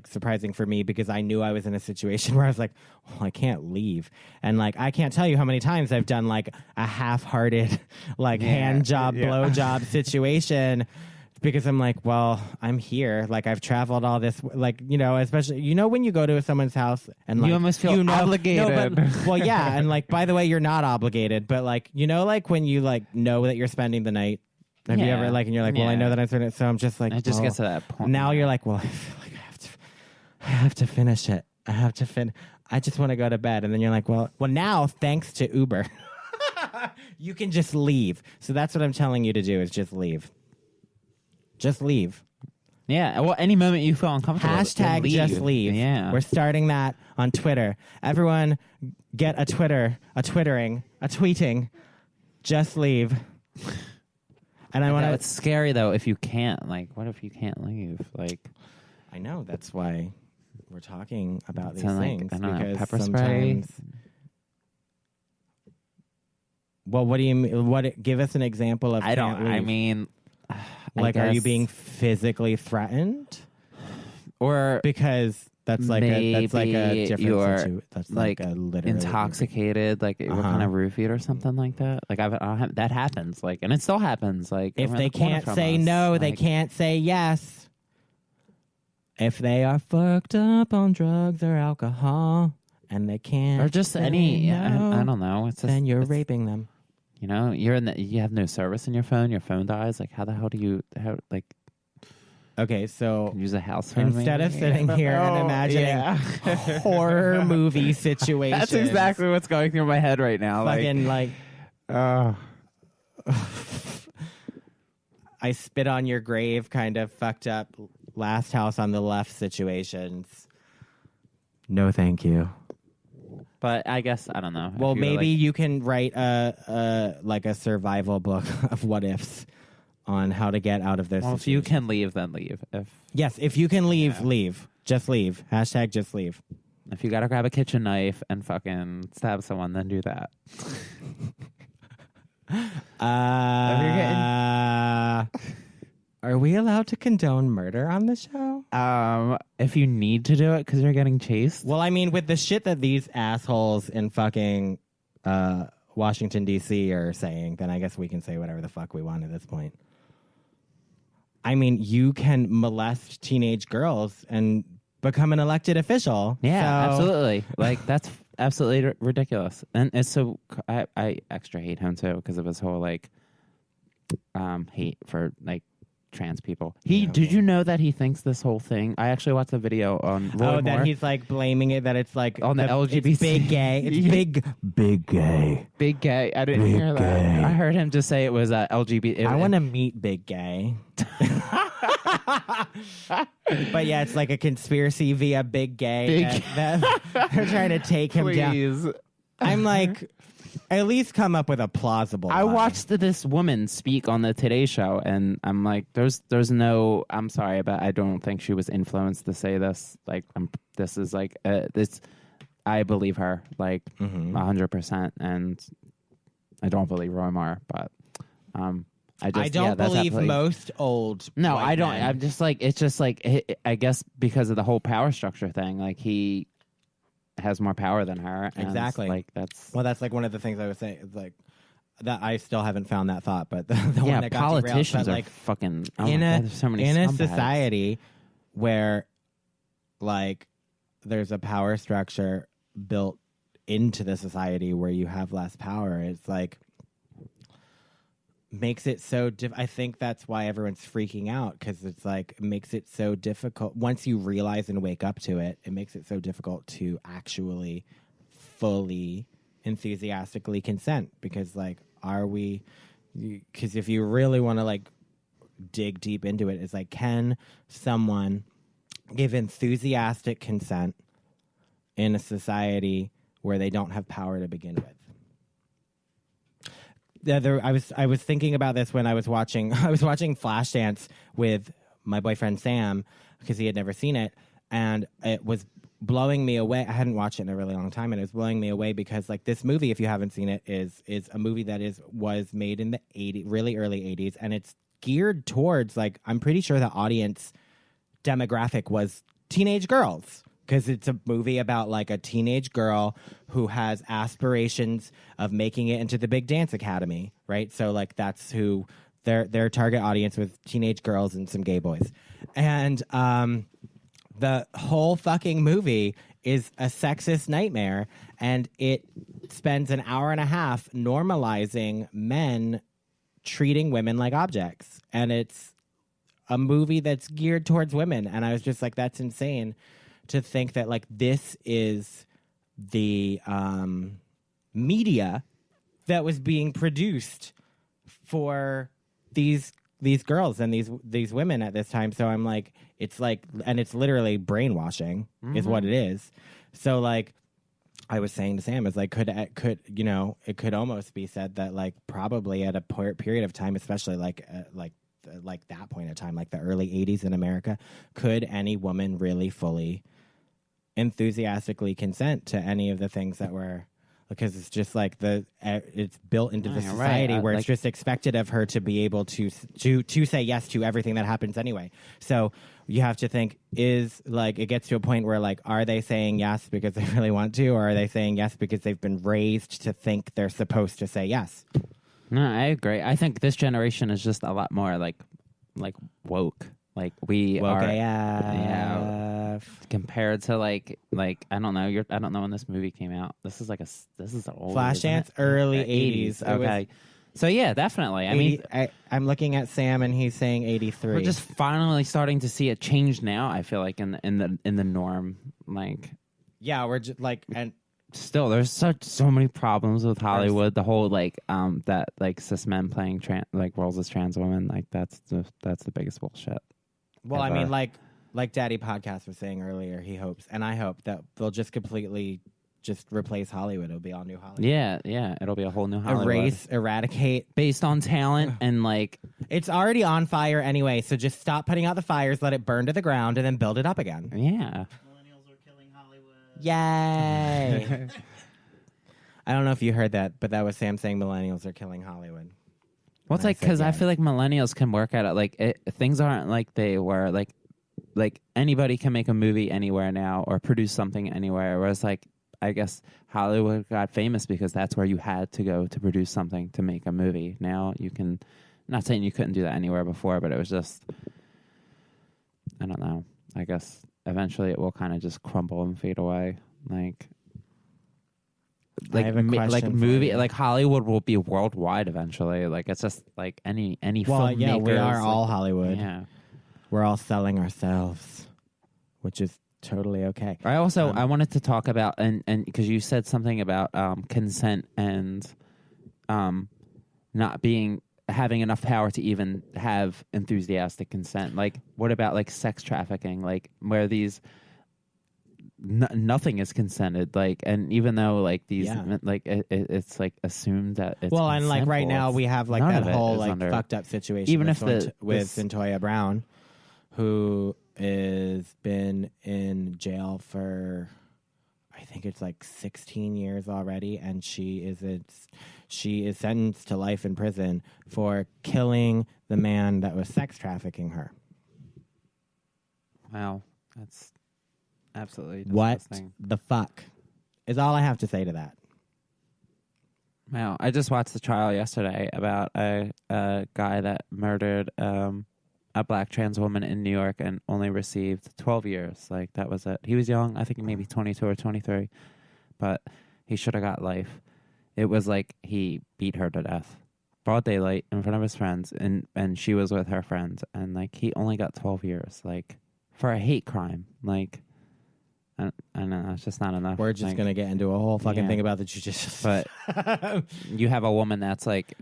surprising for me because I knew I was in a situation where I was like, well, I can't leave. And like, I can't tell you how many times I've done like a half-hearted, like hand job, blow job situation. Because I'm like, well, I'm here. Like, I've traveled all this, like, especially, when you go to someone's house and like, you almost feel obligated. No, well, yeah. And like, by the way, you're not obligated. But like, like when you like know that you're spending the night. Have you ever like, and you're like, well, I know that I'm spending it. So I'm just like, it just gets to that point. Now you're like, well, I feel like I have to finish it. I just want to go to bed. And then you're like, well, now thanks to Uber, you can just leave. So that's what I'm telling you to do is just leave. Just leave. Yeah. Well, any moment you feel uncomfortable. Hashtag leave. just leave. Yeah. We're starting that on Twitter. Everyone get a tweeting. Just leave. And I want to. It's scary though if you can't. Like, what if you can't leave? Like, I know that's why we're talking about these like, things. I don't know, because pepper spray. Well, what do you mean? Give us an example of. I don't. Leave. I mean. Like, are you being physically threatened, or because that's like a different situation? That's like a literally intoxicated, like we're kind of roofied or something like that. Like that happens, like, and it still happens. Like if they can't say no, like, they can't say yes. If they are fucked up on drugs or alcohol, and they can't, or just any, I don't know. It's just, then you're raping them. You're you have no service in your phone dies. Like, how the hell do you, okay, so use a house phone instead of sitting here and imagining horror movie situations. That's exactly what's going through my head right now. Fucking I spit on your grave kind of fucked up last house on the left situations. No, thank you. But I guess I don't know. Well, maybe you can write a survival book of what ifs on how to get out of this. Well, if you can leave, then leave. If you can leave, leave. Just leave. Hashtag just leave. If you gotta grab a kitchen knife and fucking stab someone, then do that. Are we allowed to condone murder on the show? If you need to do it because you're getting chased. Well, I mean, with the shit that these assholes in fucking Washington, D.C. are saying, then I guess we can say whatever the fuck we want at this point. I mean, you can molest teenage girls and become an elected official. Yeah, so. Absolutely. Like, that's absolutely ridiculous. And it's so, I extra hate him too because of his whole, like, hate for, like, trans people. Did you know that he thinks this whole thing? I actually watched a video on Roy Moore. That he's like blaming it that it's like on the LGBT. It's big gay. It's big gay. Big gay. I didn't hear that. Gay. I heard him just say it was LGBT. I want to meet Big Gay. But yeah, it's like a conspiracy via Big Gay. They're trying to take him down. I'm like, at least come up with a plausible lie. I watched this woman speak on the Today Show, and I'm like, there's no. I'm sorry, but I don't think she was influenced to say this. Like, this is like this. I believe her like 100%, and I don't believe Roy Moore, but I don't believe most old. No, I don't. Men. I'm just like, it's just like, I guess because of the whole power structure thing, like he has more power than her. Exactly. Like that's like one of the things I was saying. It's like that I still haven't found that thought, but the one that got politicians derailed, are like fucking there's so many in a scumbags. society where like there's a power structure built into the society where you have less power. It's like makes it so I think that's why everyone's freaking out, because it's like it makes it so difficult once you realize and wake up to it. It makes it so difficult to actually fully enthusiastically consent, because like because if you really want to like dig deep into it, it's like, can someone give enthusiastic consent in a where they don't have power to begin with? I was thinking about this when I was watching Flashdance with my boyfriend Sam, because he had never seen it, and it was blowing me away. I hadn't watched it in a really long time, and it was blowing me away because like this movie, if you haven't seen it, is a movie that was made in the really early 80s, and it's geared towards like, I'm pretty sure the audience demographic was teenage girls. Because it's a movie about like a teenage girl who has aspirations of making it into the big dance academy, right? So like that's who their target audience was, teenage girls and some gay boys. And the whole fucking movie is a sexist nightmare, and it spends an hour and a half normalizing men treating women like objects. And it's a movie that's geared towards women. And I was just like, that's insane. To think that like this is the media that was being produced for these girls and these women at this time. So I'm like, it's like, and it's literally brainwashing is what it is. So like I was saying to Sam, is like, could it could almost be said that like probably at a period of time, especially like that point in time, like the early 80s in America, could any woman really fully enthusiastically consent to any of the things that were, because it's just like it's built into the society where it's just expected of her to be able to say yes to everything that happens anyway. So you have to think, is like, it gets to a point where like, are they saying yes because they really want to, or are they saying yes because they've been raised to think they're supposed to say yes? No, I agree. I think this generation is just a lot more like woke. Like we woke are, AF. Compared to like I don't know. I don't know when this movie came out. This is old. Flashdance, early 80s. Okay, so yeah, definitely. I mean, I'm looking at Sam and he's saying 83. We're just finally starting to see it change now. I feel like in the norm, like yeah, we're just like, and still there's so many problems with Hollywood. The whole like that like cis men playing roles as trans women, like that's the biggest bullshit. Well, ever. I mean, like Daddy Podcast was saying earlier, he hopes, and I hope, that they'll just completely just replace Hollywood. It'll be all new Hollywood. Yeah. It'll be a whole new Hollywood. Erase, eradicate. Based on talent and like... It's already on fire anyway, so just stop putting out the fires, let it burn to the ground, and then build it up again. Yeah. Millennials are killing Hollywood. Yay! I don't know if you heard that, but that was Sam saying millennials are killing Hollywood. Well, it's like, because I feel like millennials can work at it. Like, things aren't like they were. Like anybody can make a movie anywhere now or produce something anywhere. Whereas, like, I guess Hollywood got famous because that's where you had to go to produce something to make a movie. Now you can, not saying you couldn't do that anywhere before, but it was just, I don't know. I guess eventually it will kind of just crumble and fade away. Like movie, like Hollywood will be worldwide eventually. Like it's just like any filmmakers. Yeah, we are all Hollywood. Yeah, we're all selling ourselves, which is totally okay. I also I wanted to talk about and because you said something about consent and not having enough power to even have enthusiastic consent. Like, what about like sex trafficking? Like where these. Nothing is consented, like, and even though like these, like it's like assumed that it's and like right now we have like that whole like fucked up situation. Even with Centoya Brown, who is been in jail for, I think it's like 16 years already, and she is sentenced to life in prison for killing the man that was sex trafficking her. Wow, that's. Absolutely disgusting. What the fuck is all I have to say to that. Wow, I just watched the trial yesterday about a guy that murdered a black trans woman in New York and only received 12 years. Like, that was it. He was young, I think maybe 22 or 23, but he should have got life. It was like he beat her to death. Broad daylight in front of his friends, and she was with her friends, and like he only got 12 years, like, for a hate crime. Like, I know, it's just not enough. We're just going to get into a whole fucking thing about the judicial. But you have a woman that's like,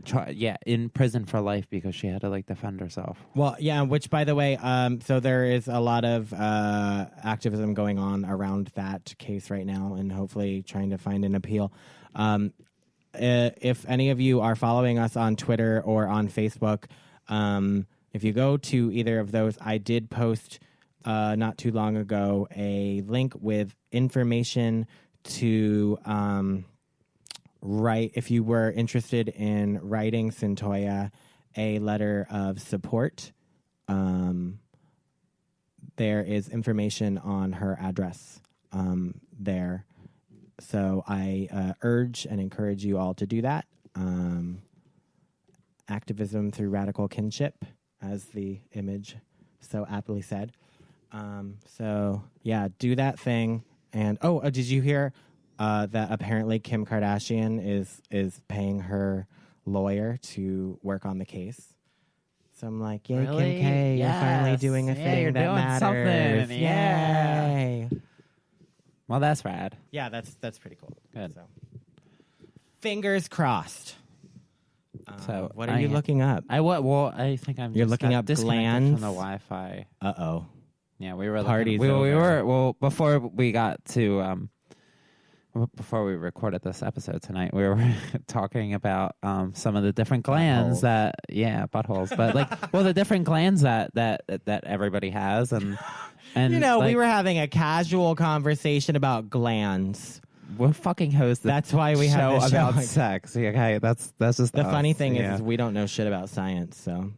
in prison for life because she had to like defend herself. Well, yeah, which by the way, so there is a lot of activism going on around that case right now and hopefully trying to find an appeal. If any of you are following us on Twitter or on Facebook, if you go to either of those, I did post not too long ago a link with information to write, if you were interested in writing Centoya a letter of support. There is information on her address there. So I urge and encourage you all to do that. Activism through radical kinship, as the image so aptly said. So yeah, do that thing. And did you hear that apparently Kim Kardashian is paying her lawyer to work on the case? So I'm like, yay, really? Kim K, you're finally doing a thing you're that doing matters. Something. Yay. Well, that's rad. Yeah, that's pretty cool. Good. So, fingers crossed. So what are you looking up? I think I'm. You're looking up glands from the Wi-Fi. Uh-oh. Yeah, we were Party's we over. were before we got to before we recorded this episode tonight, we were talking about some of the different glands buttholes, but like the different glands that everybody has, and we were having a casual conversation about glands. We're fucking hosts. That's why we have this about show. sex. Okay, that's just the us. funny thing is we don't know shit about science, so.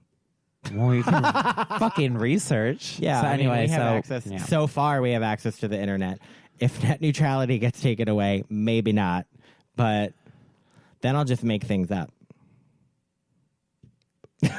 Well, you can fucking research. Yeah. So anyway, we have access. Yeah. So far, we have access to the internet. If net neutrality gets taken away, maybe not. But then I'll just make things up.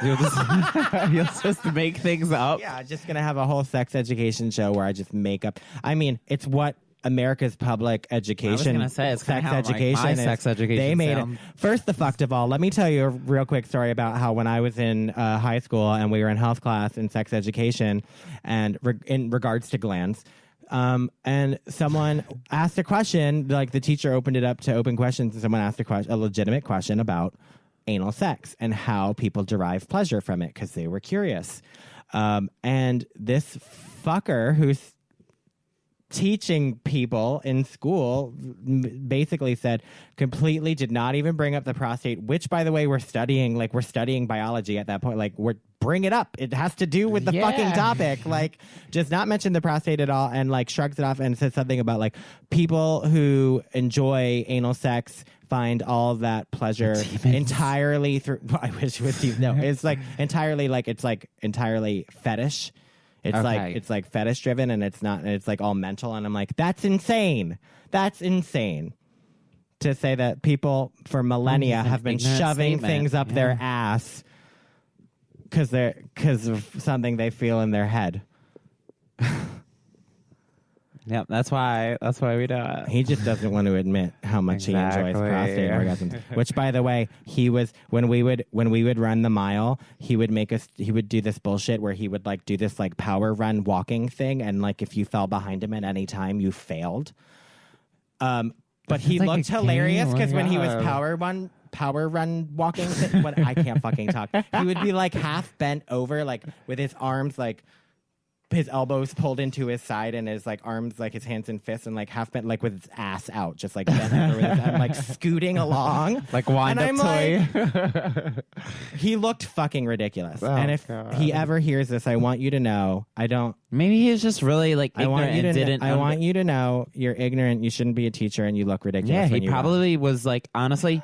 You'll just make things up. Yeah, just gonna have a whole sex education show where I just make up. I mean, it's what America's public education. I was gonna say it's sex how, education. Like, my sex education. They made it. First, the fucked of all. Let me tell you a real quick story about how when I was in high school and we were in health class in sex education, and in regards to glands. And someone asked a question, like the teacher opened it up to open questions, and someone asked a legitimate question about anal sex and how people derive pleasure from it because they were curious. And this fucker who's teaching people in school basically said completely did not even bring up the prostate, which, by the way, we're studying biology at that point. Like, bring it up. It has to do with the fucking topic. Like, does not mention the prostate at all, and like shrugs it off and says something about like people who enjoy anal sex find all of that pleasure entirely through. I wish it was Steve. No, it's like entirely fetish. It's like fetish driven, and it's not. It's like all mental, and I'm like, that's insane. That's insane to say that people for millennia have been shoving things up their ass because of something they feel in their head. Yep, that's why we do it. He just doesn't want to admit how much he enjoys prostate orgasms. Which, by the way, he was when we would run the mile, he would do this bullshit where he would like do this like power run walking thing, and like if you fell behind him at any time, you failed. But he looked hilarious because when he was power run walking, when I can't fucking talk, he would be like half bent over, like with his arms like. His elbows pulled into his side and his like arms, like his hands and fists, and like half bent, like with his ass out, just like bent over with his, I'm like scooting along, like wind up toy. Like, he looked fucking ridiculous. And if he ever hears this, I want you to know I don't. Maybe he's just really like ignorant. I want you to know you're ignorant. You shouldn't be a teacher, and you look ridiculous. Yeah, he probably was like honestly.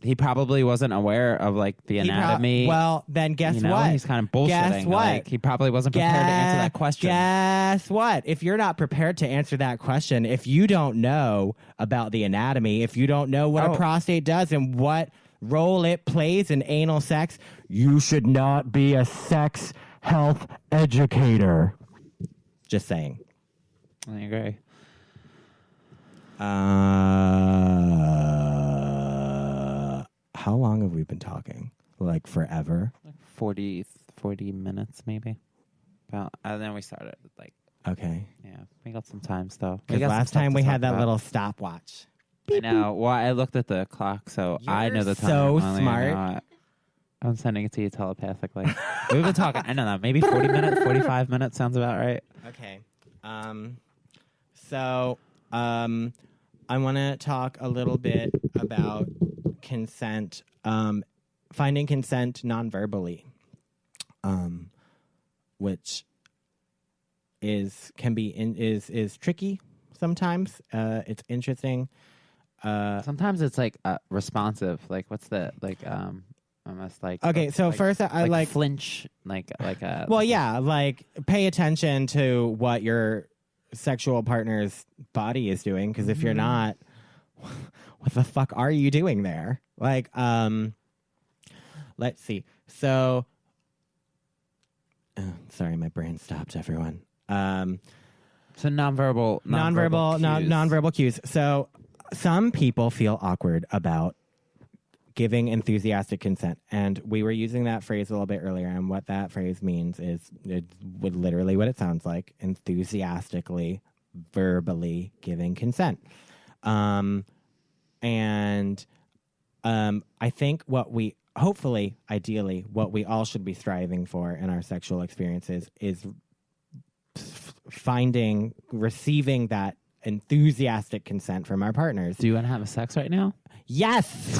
He probably wasn't aware of like the anatomy. Well, then guess what? He's kind of bullshitting. Guess what? Like, he probably wasn't prepared to answer that question. Guess what? If you're not prepared to answer that question, if you don't know about the anatomy, if you don't know what a prostate does and what role it plays in anal sex, you should not be a sex health educator. Just saying. I agree. How long have we been talking? Like forever? Like 40 minutes maybe. About, and then we started like. Okay. Yeah, we got some time still. Because last time we had that little stopwatch. I know. Well, I looked at the clock, so I know the time. So smart. I'm sending it to you telepathically. We've been talking, I don't know, maybe 40 minutes, 45 minutes sounds about right. Okay. So I want to talk a little bit about consent, finding consent non-verbally, which is tricky sometimes. It's interesting. Sometimes it's like responsive. Like what's the like almost like okay. So like, first I like flinch like a well yeah like pay attention to what your sexual partner's body is doing, because if you're not, what the fuck are you doing there? Like, let's see. So, sorry, my brain stopped, everyone. So nonverbal cues. So some people feel awkward about giving enthusiastic consent. And we were using that phrase a little bit earlier. And what that phrase means is it's literally what it sounds like: enthusiastically, verbally giving consent. I think ideally, what we all should be striving for in our sexual experiences is receiving that enthusiastic consent from our partners. Do you want to have sex right now? Yes,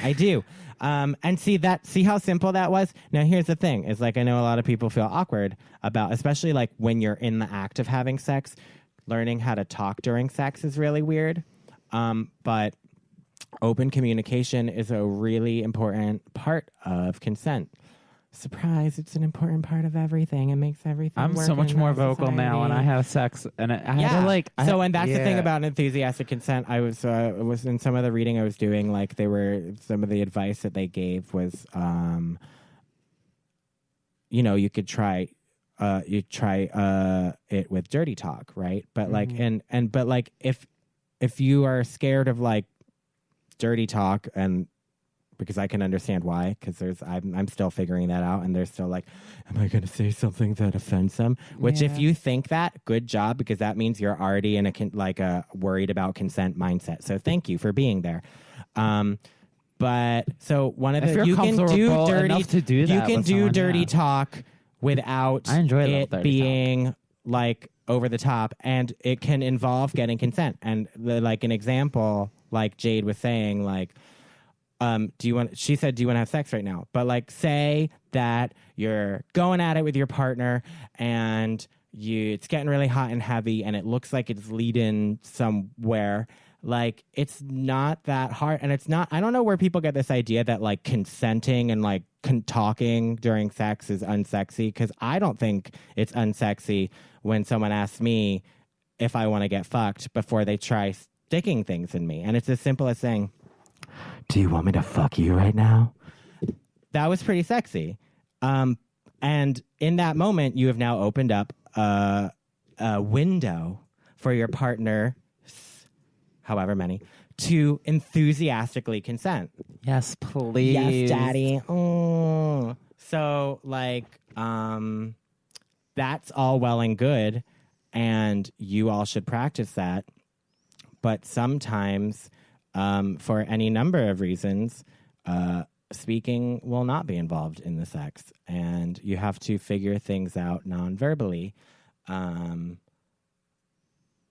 I do. And see how simple that was? Now, here's the thing. Is like, I know a lot of people feel awkward about, especially like when you're in the act of having sex, learning how to talk during sex is really weird. But open communication is a really important part of consent. Surprise, it's an important part of everything. It makes everything I'm work so much in more our vocal society. now when I have sex. And and that's the thing about enthusiastic consent. I was in some of the reading I was doing, like some of the advice that they gave was, you could try it with dirty talk, right? But like, but like if you are scared of like dirty talk, and because I can understand why, because I'm still figuring that out, and they're still like, am I going to say something that offends them? Which, if you think that, good job, because that means you're already in a worried about consent mindset. So thank you for being there. But so one of the you can do dirty talk without it being like over the top, and it can involve getting consent. And like an example, like Jade was saying, like, she said, do you want to have sex right now? But like, say that you're going at it with your partner and it's getting really hot and heavy and it looks like it's leading somewhere. Like, it's not that hard. And it's not, I don't know where people get this idea that like consenting and like talking during sex is unsexy, because I don't think it's unsexy when someone asks me if I want to get fucked before they try sticking things in me. And it's as simple as saying, do you want me to fuck you right now? That was pretty sexy. And in that moment, you have now opened up a window for your partner, however many, to enthusiastically consent. Yes, please. Yes, daddy. Oh. So, like, that's all well and good, and you all should practice that. But sometimes, for any number of reasons, speaking will not be involved in the sex, and you have to figure things out non-verbally.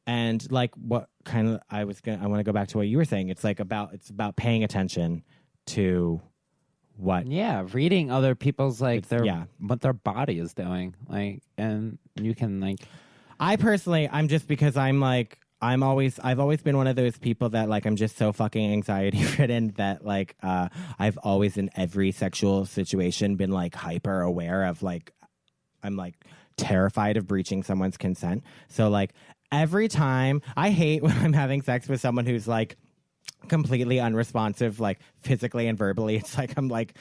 And like what kind of I want to go back to what you were saying. It's about paying attention to what. Yeah, reading other people's what their body is doing, like, and you can like. I personally, I've always been one of those people that like I'm just so fucking anxiety ridden that like I've always in every sexual situation been like hyper aware of like I'm like terrified of breaching someone's consent. So like every time, I hate when I'm having sex with someone who's like completely unresponsive, like physically and verbally. It's like I'm like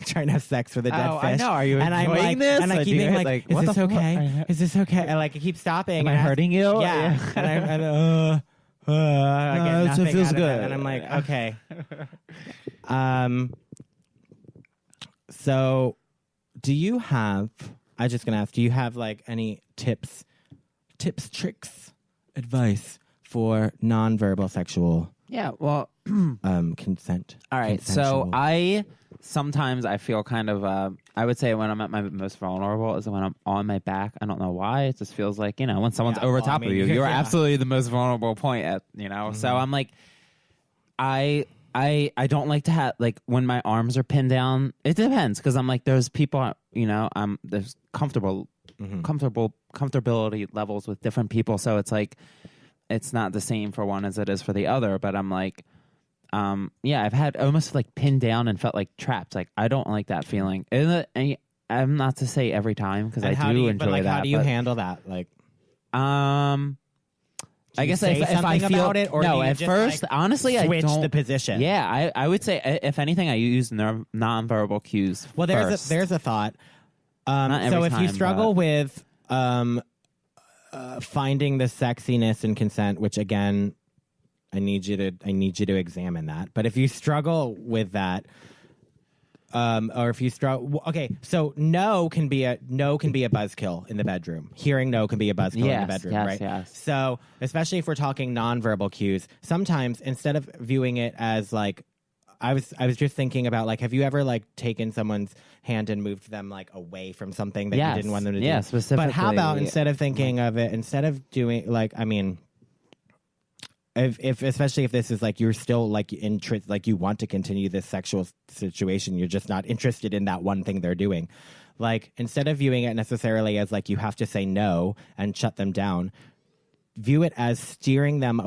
trying to have sex with a dead fish. I know. Are you enjoying this? And I keep being like, is this okay? Is this okay? And like I keep stopping. Am I hurting you? Yeah. And I get nothing it feels out of good. it. And I'm like, okay. So do you have, I was just gonna ask, do you have like any tips, tricks, advice for nonverbal sexual consent? All right. So sometimes I feel kind of, I would say when I'm at my most vulnerable is when I'm on my back. I don't know why. It just feels like, when someone's over top of you, you're absolutely the most vulnerable point Mm-hmm. So I'm like, I don't like to have, like, when my arms are pinned down, it depends. Cause I'm like, there's people, there's comfortability levels with different people. So it's like, it's not the same for one as it is for the other, but I'm like, I've had almost like pinned down and felt like trapped. Like, I don't like that feeling. I'm not to say every time, because I do enjoy that. How do you handle that? Like, I guess if I feel about it, or no, do you at just, first, like, honestly, I switch don't. the position. Yeah, I would say if anything, I use nonverbal cues. Well, first. there's a thought. Not every so if you time, struggle with finding the sexiness in consent, which again, I need you to examine that. But if you struggle with that, or if you struggle, okay, so no can be a buzzkill in the bedroom. Hearing no can be a buzzkill in the bedroom, right? Yes. So especially if we're talking nonverbal cues, sometimes instead of viewing it as like, I was just thinking about, like, have you ever like taken someone's hand and moved them like away from something that you didn't want them to do? Yeah, specifically. But how about instead of thinking of it, instead of doing like, I mean, if especially if this is like you're still like like you want to continue this sexual situation, you're just not interested in that one thing they're doing. Like, instead of viewing it necessarily as like you have to say no and shut them down, view it as steering them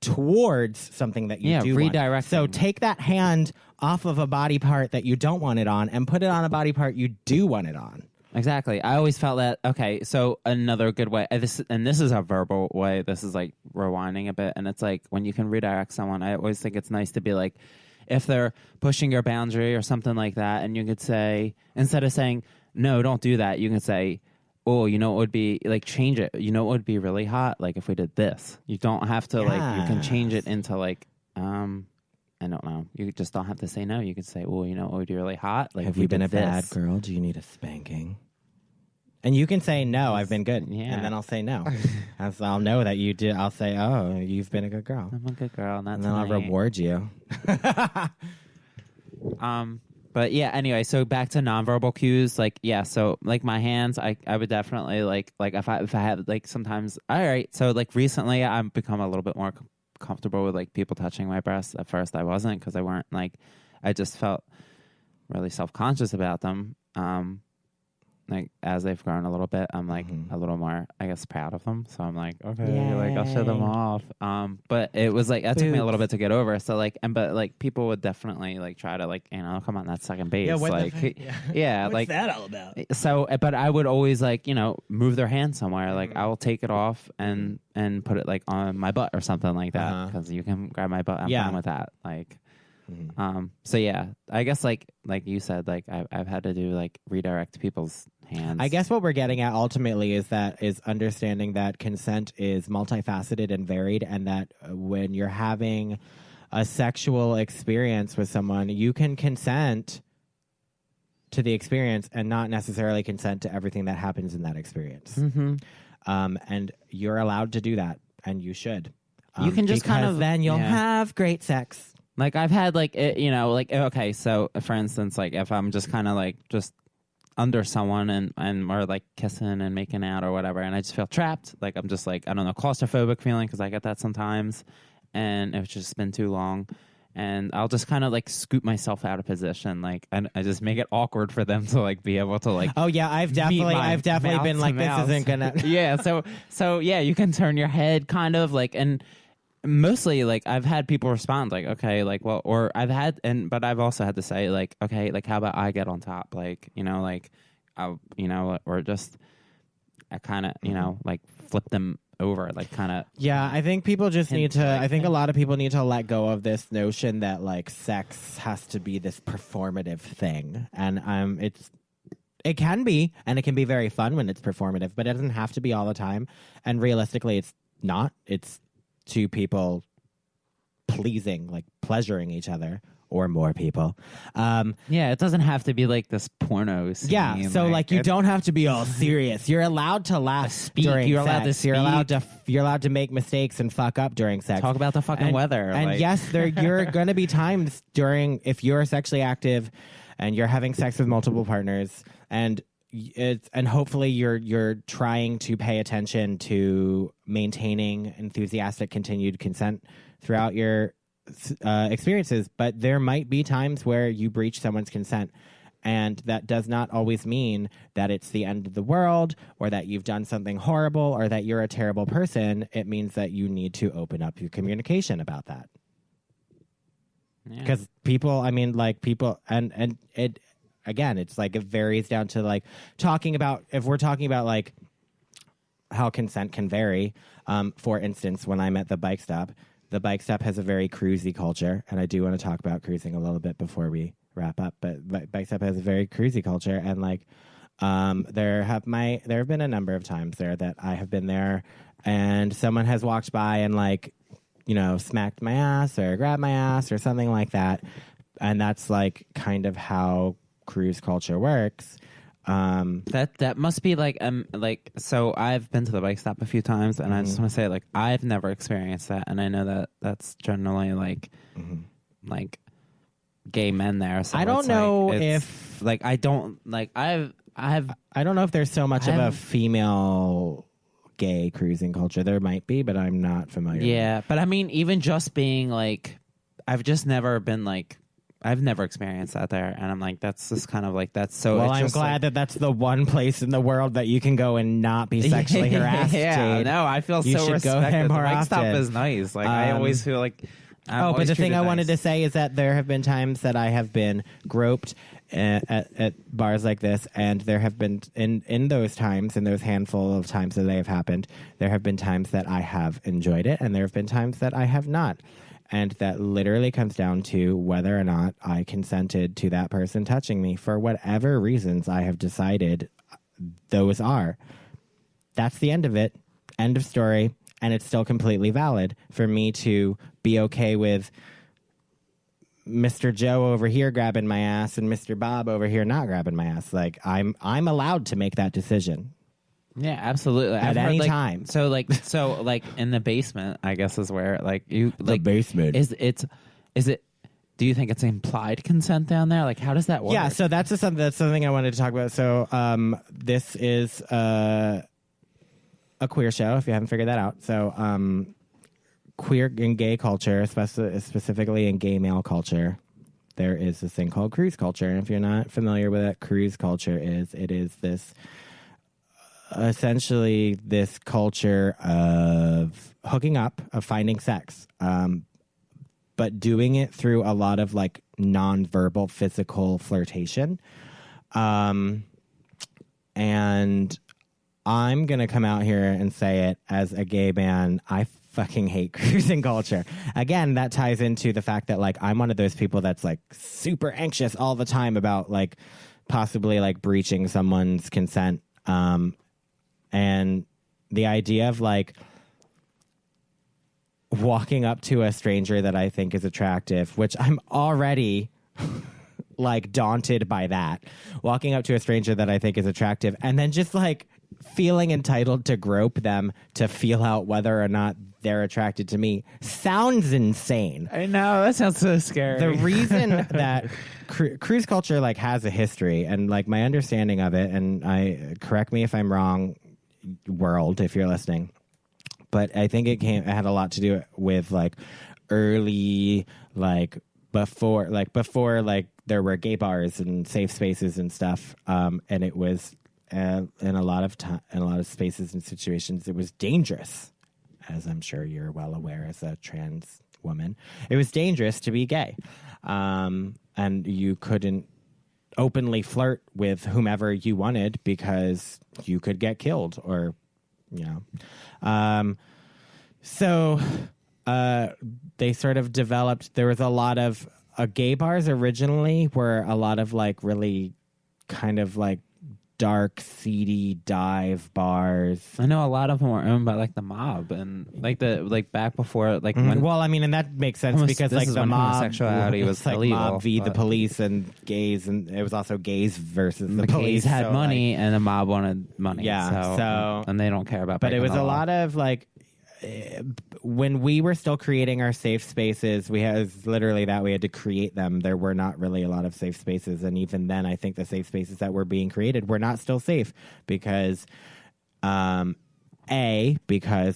towards something that you do redirect. So take that hand off of a body part that you don't want it on and put it on a body part you do want it on. Exactly. I always felt that. Okay, so another good way, this is a verbal way. This is like rewinding a bit, and it's like when you can redirect someone. I always think it's nice to be like, if they're pushing your boundary or something like that, and you could say, instead of saying no, don't do that, you can say, oh, it would be like, change it. It would be really hot, like if we did this. You don't have to like, you can change it into like, I don't know. You just don't have to say no. You could say, well, it would be really hot. Like, have you been a bad girl? Do you need a spanking? And you can say no, I've been good. Yeah. And then I'll say no. As I'll know that you did. I'll say, oh, you've been a good girl. I'm a good girl. And then I'll reward you. But yeah, anyway, so back to nonverbal cues, like, yeah, so like my hands, I would definitely like if I have like sometimes, all right, so like recently I've become a little bit more comfortable with like people touching my breasts. At first I wasn't, because I weren't like, I just felt really self-conscious about them. Like as they've grown a little bit, I'm like a little more, I guess, proud of them. So I'm like, okay, like I'll show them off. But it was like that took me a little bit to get over. So like, but like people would definitely like try to like, come on, that's second base. Yeah, what like, What's like that all about? So, but I would always like move their hand somewhere. Like I will take it off and put it like on my butt or something like that, because you can grab my butt. I'm fine with that. Like. So yeah, I guess like you said, like I've had to do like redirect people's hands. I guess what we're getting at ultimately is understanding that consent is multifaceted and varied, and that when you're having a sexual experience with someone, you can consent to the experience and not necessarily consent to everything that happens in that experience. And you're allowed to do that, and you should. You can just kind of then you'll have great sex. Like I've had like like okay, so for instance, like if I'm just kind of like just under someone and we're like kissing and making out or whatever, and I just feel trapped, like I'm just like, I don't know, claustrophobic feeling, because I get that sometimes, and it's just been too long, and I'll just kind of like scoop myself out of position, like I just make it awkward for them to like be able to like. Oh yeah, I've definitely been like, this isn't gonna. Yeah, so yeah, you can turn your head kind of like, and mostly like I've had people respond like, okay, like, well, or but I've also had to say like, okay, like how about I get on top, like like I'll or just I kind of like flip them over, like kind of. Yeah, I think people just need to. I think a lot of people need to let go of this notion that like sex has to be this performative thing, and it can be, and it can be very fun when it's performative, but it doesn't have to be all the time. And realistically, it's not. It's two people pleasing, like pleasuring each other, or more people. It doesn't have to be like this porno scene. Yeah, so like you don't have to be all serious. You're allowed to laugh during You're sex. allowed to speak. You're allowed to make mistakes and fuck up during sex. Talk about the fucking weather. And like. yes, you're going to be times if you're sexually active and you're having sex with multiple partners, and hopefully you're trying to pay attention to maintaining enthusiastic continued consent throughout your experiences, but there might be times where you breach someone's consent, and that does not always mean that it's the end of the world, or that you've done something horrible, or that you're a terrible person. It means that you need to open up your communication about that, because people, and it. Again, it's like it varies down to like if we're talking about like how consent can vary. For instance, when I'm at the bike stop has a very cruisy culture, and I do want to talk about cruising a little bit before we wrap up. But bike stop has a very cruisy culture, and like there have been a number of times there that I have been there, and someone has walked by and like smacked my ass or grabbed my ass or something like that, and that's like kind of how cruise culture works. That must be like so I've been to the bike stop a few times, and I just want to say like I've never experienced that, and I know that's generally like like gay men there. So I don't know if like I don't like I don't know if there's so much of a female gay cruising culture. There might be, but I'm not familiar. Yeah, but I mean, even just being like, I've just never been like. I've never experienced that there, and I'm like, that's just kind of like that's so. Well, I'm glad that that's the one place in the world that you can go and not be sexually harassed. Yeah, Jade. No, I feel you so should respected. Go there more the bike often. stop is nice. Like I always feel like. But the thing I wanted to say is that there have been times that I have been groped at bars like this, and there have been in those times, in those handful of times that they have happened, there have been times that I have enjoyed it, and there have been times that I have not. And that literally comes down to whether or not I consented to that person touching me for whatever reasons I have decided those are. That's the end of it. End of story. And it's still completely valid for me to be okay with Mr. Joe over here grabbing my ass and Mr. Bob over here not grabbing my ass. Like I'm allowed to make that decision. Yeah, absolutely. At any time. So like in the basement, I guess is where like you like the basement is it do you think it's implied consent down there? Like, how does that work? Yeah, so that's something I wanted to talk about. So this is a queer show, if you haven't figured that out. So queer and gay culture, specifically in gay male culture, there is this thing called cruise culture. And if you're not familiar with what cruise culture is, it is this essentially this culture of hooking up, of finding sex, but doing it through a lot of like nonverbal physical flirtation. And I'm going to come out here and say it as a gay man. I fucking hate cruising culture. Again, that ties into the fact that like I'm one of those people that's like super anxious all the time about like possibly like breaching someone's consent. And the idea of like walking up to a stranger that I think is attractive, which I'm already like daunted by that, walking up to a stranger that I think is attractive and then just like feeling entitled to grope them to feel out whether or not they're attracted to me sounds insane. I know, that sounds so scary. The reason that cruise culture like has a history and like my understanding of it, and I correct me if I'm wrong, world, if you're listening, but I think it had a lot to do with like early, like before there were gay bars and safe spaces and stuff. And it was in a lot of spaces and situations, it was dangerous, as I'm sure you're well aware as a trans woman. It was dangerous to be gay. And you couldn't openly flirt with whomever you wanted because you could get killed or, you know. So they sort of developed, there was a lot of gay bars originally were a lot of like really kind of like dark, seedy dive bars. I know a lot of them were owned by like the mob and like back before like when, well, I mean, and that makes sense because like the mob homosexuality was like illegal, mob v the police and gays, and it was also gays versus the gays police. had so, money like, and the mob wanted money. Yeah, so and they don't care about. But it was the a law. lot of like when we were still creating our safe spaces, we had literally that we had to create them. There were not really a lot of safe spaces. And even then, I think the safe spaces that were being created were not still safe because, because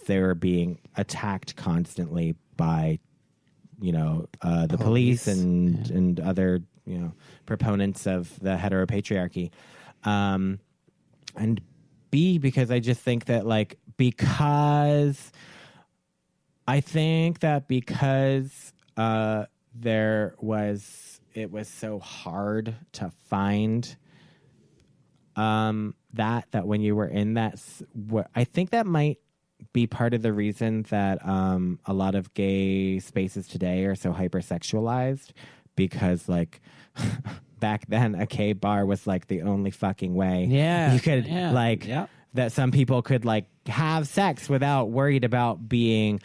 they were being attacked constantly by, you know, the police and other, you know, proponents of the heteropatriarchy. And B, because I just think that like, because it was so hard to find that when you were in that, I think that might be part of the reason that a lot of gay spaces today are so hypersexualized, because like back then a gay bar was like the only fucking way you could that some people could like have sex without worried about being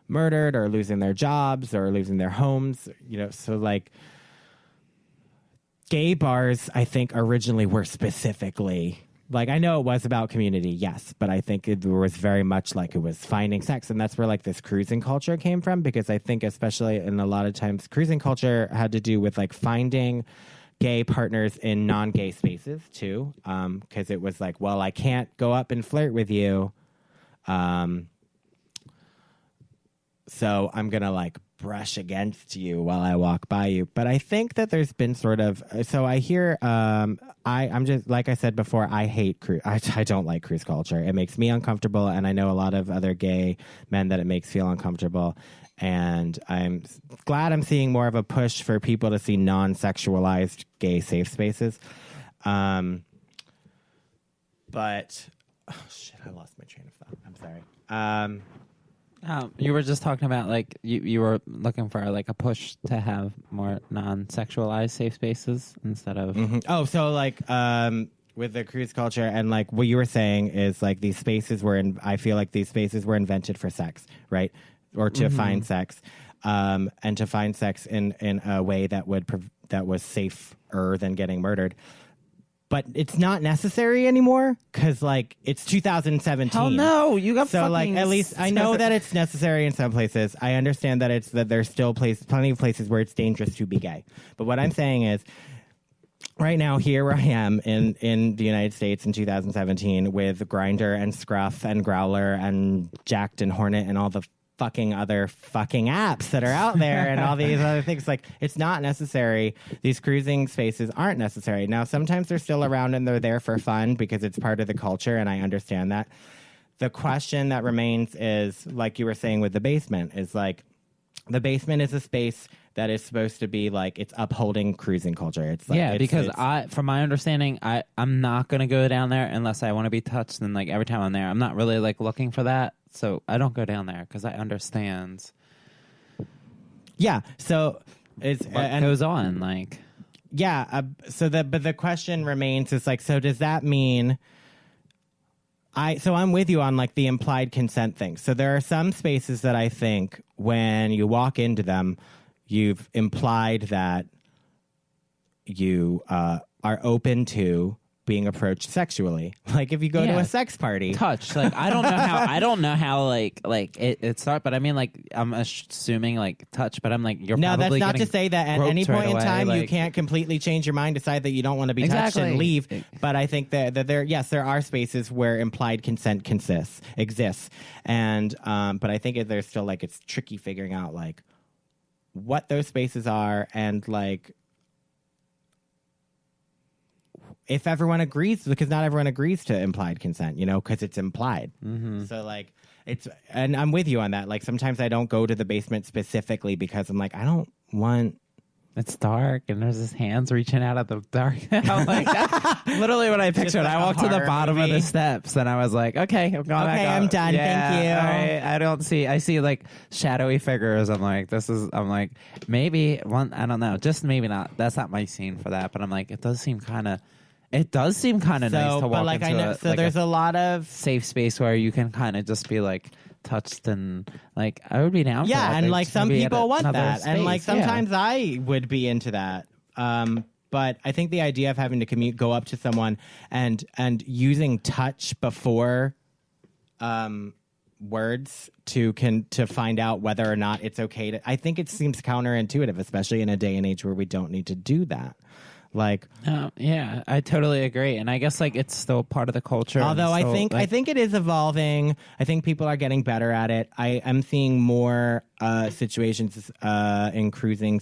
murdered or losing their jobs or losing their homes, you know. So like gay bars, I think originally were specifically like, I know it was about community, yes, but I think it was very much like it was finding sex. And that's where like this cruising culture came from, because I think especially in a lot of times cruising culture had to do with like finding gay partners in non-gay spaces too, because it was like, well, I can't go up and flirt with you, so I'm gonna like brush against you while I walk by you. But I think that there's been sort of, so I hear, I'm just, like I said before, I hate I don't like cruise culture. It makes me uncomfortable, and I know a lot of other gay men that it makes feel uncomfortable. And I'm glad I'm seeing more of a push for people to see non-sexualized gay safe spaces. But, oh shit, I lost my train of thought. I'm sorry. You were just talking about like you were looking for like a push to have more non-sexualized safe spaces instead of. Mm-hmm. Oh, so like with the cruise culture, and like what you were saying is like these spaces I feel like these spaces were invented for sex, right? Or to find sex, and to find sex in a way that was safer than getting murdered. but it's not necessary anymore because like it's 2017. Hell no, you got so like at least I know that it's necessary in some places. I understand that there's still plenty of places where it's dangerous to be gay. But what I'm saying is, right now, here where I am in the United States in 2017 with Grindr and Scruff and Growler and Jacked and Hornet and all the fucking other fucking apps that are out there and all these other things. Like, it's not necessary. These cruising spaces aren't necessary. Now, sometimes they're still around and they're there for fun because it's part of the culture, and I understand that. The question that remains is, like you were saying with the basement, is like, the basement is a space that is supposed to be like, it's upholding cruising culture. It's like, because from my understanding, I'm not gonna go down there unless I want to be touched. And like every time I'm there, I'm not really like looking for that, so I don't go down there because I understand. Yeah, so it's what goes on, like but the question remains is like, so does that mean? So I'm with you on like the implied consent thing. So there are some spaces that I think when you walk into them, you've implied that you are open to being approached sexually. Like if you go to a sex party, touch. Like I don't know how like it starts, but I mean like I'm assuming like touch, but I'm like you're no. Probably that's not to say that at any point in time you can't completely change your mind, decide that you don't want to be touched and leave. But I think that there are spaces where implied consent exists, and but I think there's still like it's tricky figuring out like what those spaces are and like if everyone agrees, because not everyone agrees to implied consent, you know, because it's implied. Mm-hmm. So like and I'm with you on that. Like sometimes I don't go to the basement specifically because I'm like, I don't want. It's dark and there's his hands reaching out of the dark. I'm like, that's literally what I pictured. I walked to the bottom of the steps and I was like, okay, I'm going back up. I'm done. Yeah, thank you. All right. I see like shadowy figures. I'm like, maybe one, I don't know, just maybe not. That's not my scene for that. But I'm like, it does seem kind of nice to walk like, into there's a lot of safe space where you can kind of just be like, touched and like I would be down for that. And like some people want that, space. and like sometimes I would be into that, but I think the idea of having to go up to someone and using touch before words to find out whether or not it's okay to, I think it seems counterintuitive, especially in a day and age where we don't need to do that. Like, yeah, I totally agree, and I guess like it's still part of the culture. Although I think it is evolving. I think people are getting better at it. I am seeing more situations in cruising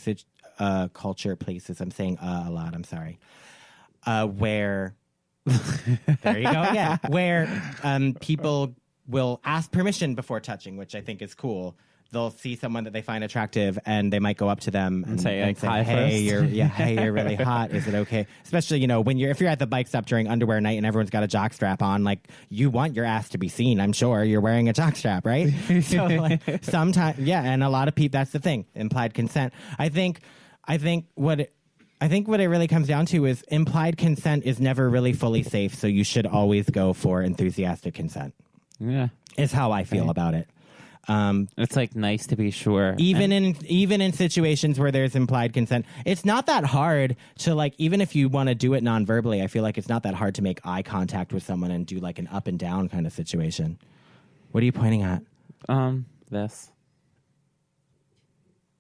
culture places. I'm saying a lot. I'm sorry. Where there you go again. Where people will ask permission before touching, which I think is cool. They'll see someone that they find attractive, and they might go up to them and say, "Hey, you're really hot. Is it okay?" Especially, you know, if you're at the bike stop during underwear night and everyone's got a jock strap on, like you want your ass to be seen. I'm sure you're wearing a jock strap, right? So, like, sometimes, and a lot of people. That's the thing. Implied consent. I think what it really comes down to is implied consent is never really fully safe. So you should always go for enthusiastic consent. Yeah, is how I feel about it. It's like nice to be sure. Even in situations where there's implied consent, it's not that hard to like, even if you want to do it non-verbally, I feel like it's not that hard to make eye contact with someone and do like an up and down kind of situation. What are you pointing at? This.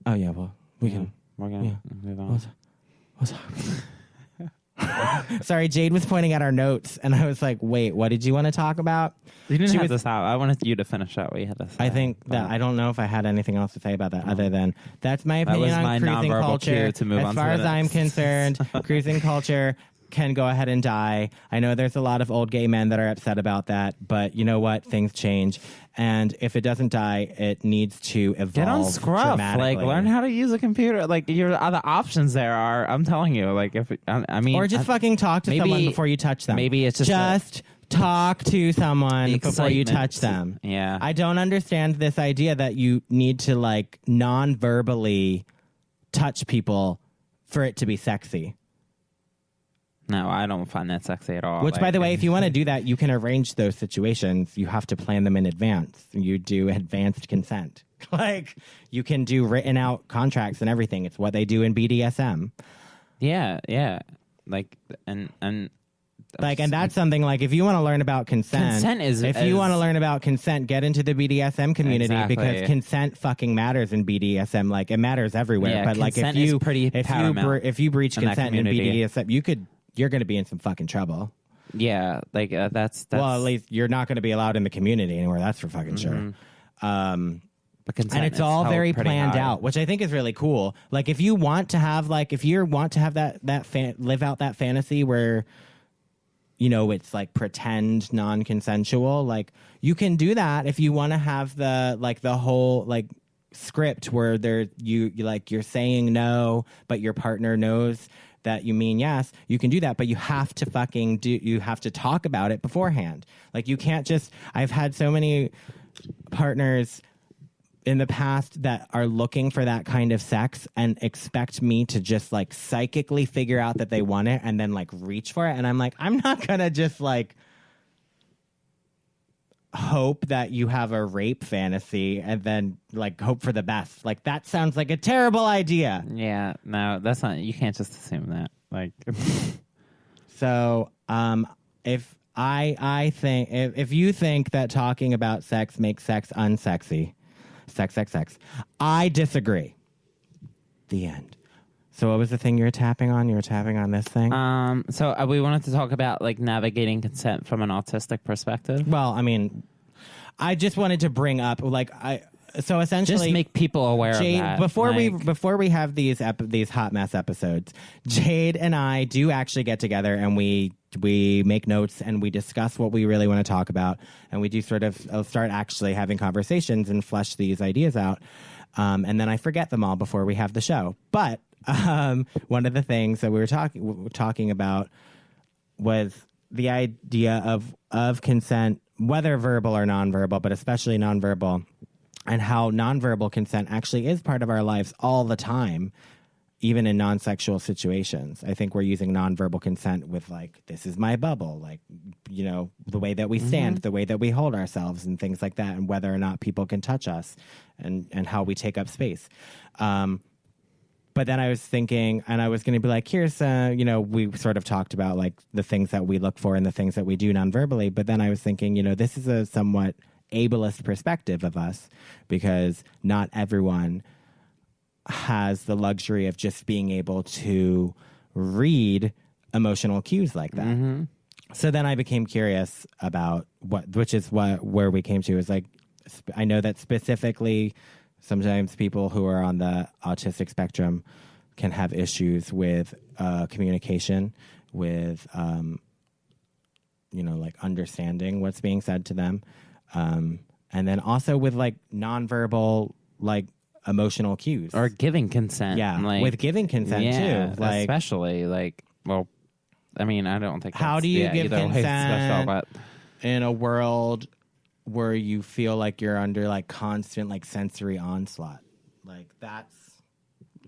Oh yeah, well we're gonna move on. What's Sorry, Jade was pointing at our notes, and I was like, "Wait, what did you want to talk about?" You didn't have to stop. I wanted you to finish out what you had to say. I think that I don't know if I had anything else to say about that other than that's my opinion on cruising culture. As far as I'm concerned, cruising culture can go ahead and die. I know there's a lot of old gay men that are upset about that, but you know what? Things change. And if it doesn't die, it needs to evolve. Get on Scruff. Like, learn how to use a computer. Like, your other options there are, I'm telling you, like, or just fucking talk to someone before you touch them. Maybe it's just talk to someone before you touch them. Yeah. I don't understand this idea that you need to, like, non-verbally touch people for it to be sexy. No, I don't find that sexy at all. Which, by the way, if you want to do that, you can arrange those situations. You have to plan them in advance. You do advanced consent. Like, you can do written out contracts and everything. It's what they do in BDSM. Yeah. Like, and Like, and that's something like if you want to learn about consent is if you want to learn about consent, get into the BDSM community because consent fucking matters in BDSM. Like, it matters everywhere. Yeah, but like, if you breach consent in BDSM, you're going to be in some fucking trouble. Yeah, like that's well, at least you're not going to be allowed in the community anymore. That's for fucking sure. And it's all very planned out, which I think is really cool. Like, if you want to have that live out that fantasy where, you know, it's like pretend non-consensual, like, you can do that if you want to have the whole like script where you're saying no, but your partner knows that you mean yes. You can do that, but you have to you have to talk about it beforehand. Like, you can't just, I've had so many partners in the past that are looking for that kind of sex and expect me to just like psychically figure out that they want it and then like reach for it. And I'm like, I'm not gonna just like hope that you have a rape fantasy and then like hope for the best. Like, that sounds like a terrible idea. Yeah, no, that's not, you can't just assume that. Like, so if if you think that talking about sex makes sex unsexy, sex. I disagree. The end. So what was the thing you were tapping on? You were tapping on this thing? So we wanted to talk about like navigating consent from an autistic perspective. Well, I mean, I just wanted to bring up so essentially just make people aware of that. Before we have these hot mess episodes, Jade and I do actually get together and we make notes and we discuss what we really want to talk about, and we do sort of start actually having conversations and flesh these ideas out, and then I forget them all before we have the show. But one of the things that we were talking about was the idea of consent, whether verbal or nonverbal, but especially nonverbal, and how nonverbal consent actually is part of our lives all the time, even in non-sexual situations. I think we're using nonverbal consent with like, this is my bubble, like, you know, the way that we stand, the way that we hold ourselves and things like that, and whether or not people can touch us and how we take up space. But then I was thinking, and I was going to be like, here's, you know, we sort of talked about like the things that we look for and the things that we do nonverbally. But then I was thinking, you know, this is a somewhat ableist perspective of us, because not everyone has the luxury of just being able to read emotional cues like that. So then I became curious about where we came to is like, I know that specifically sometimes people who are on the autistic spectrum can have issues with communication, with, you know, like understanding what's being said to them. And then also with like nonverbal, like emotional cues or giving consent. Yeah. Like, with giving consent too. Like, especially like, well, I mean, I don't think how do you give consent special, but in a world where you feel like you're under like constant like sensory onslaught? Like,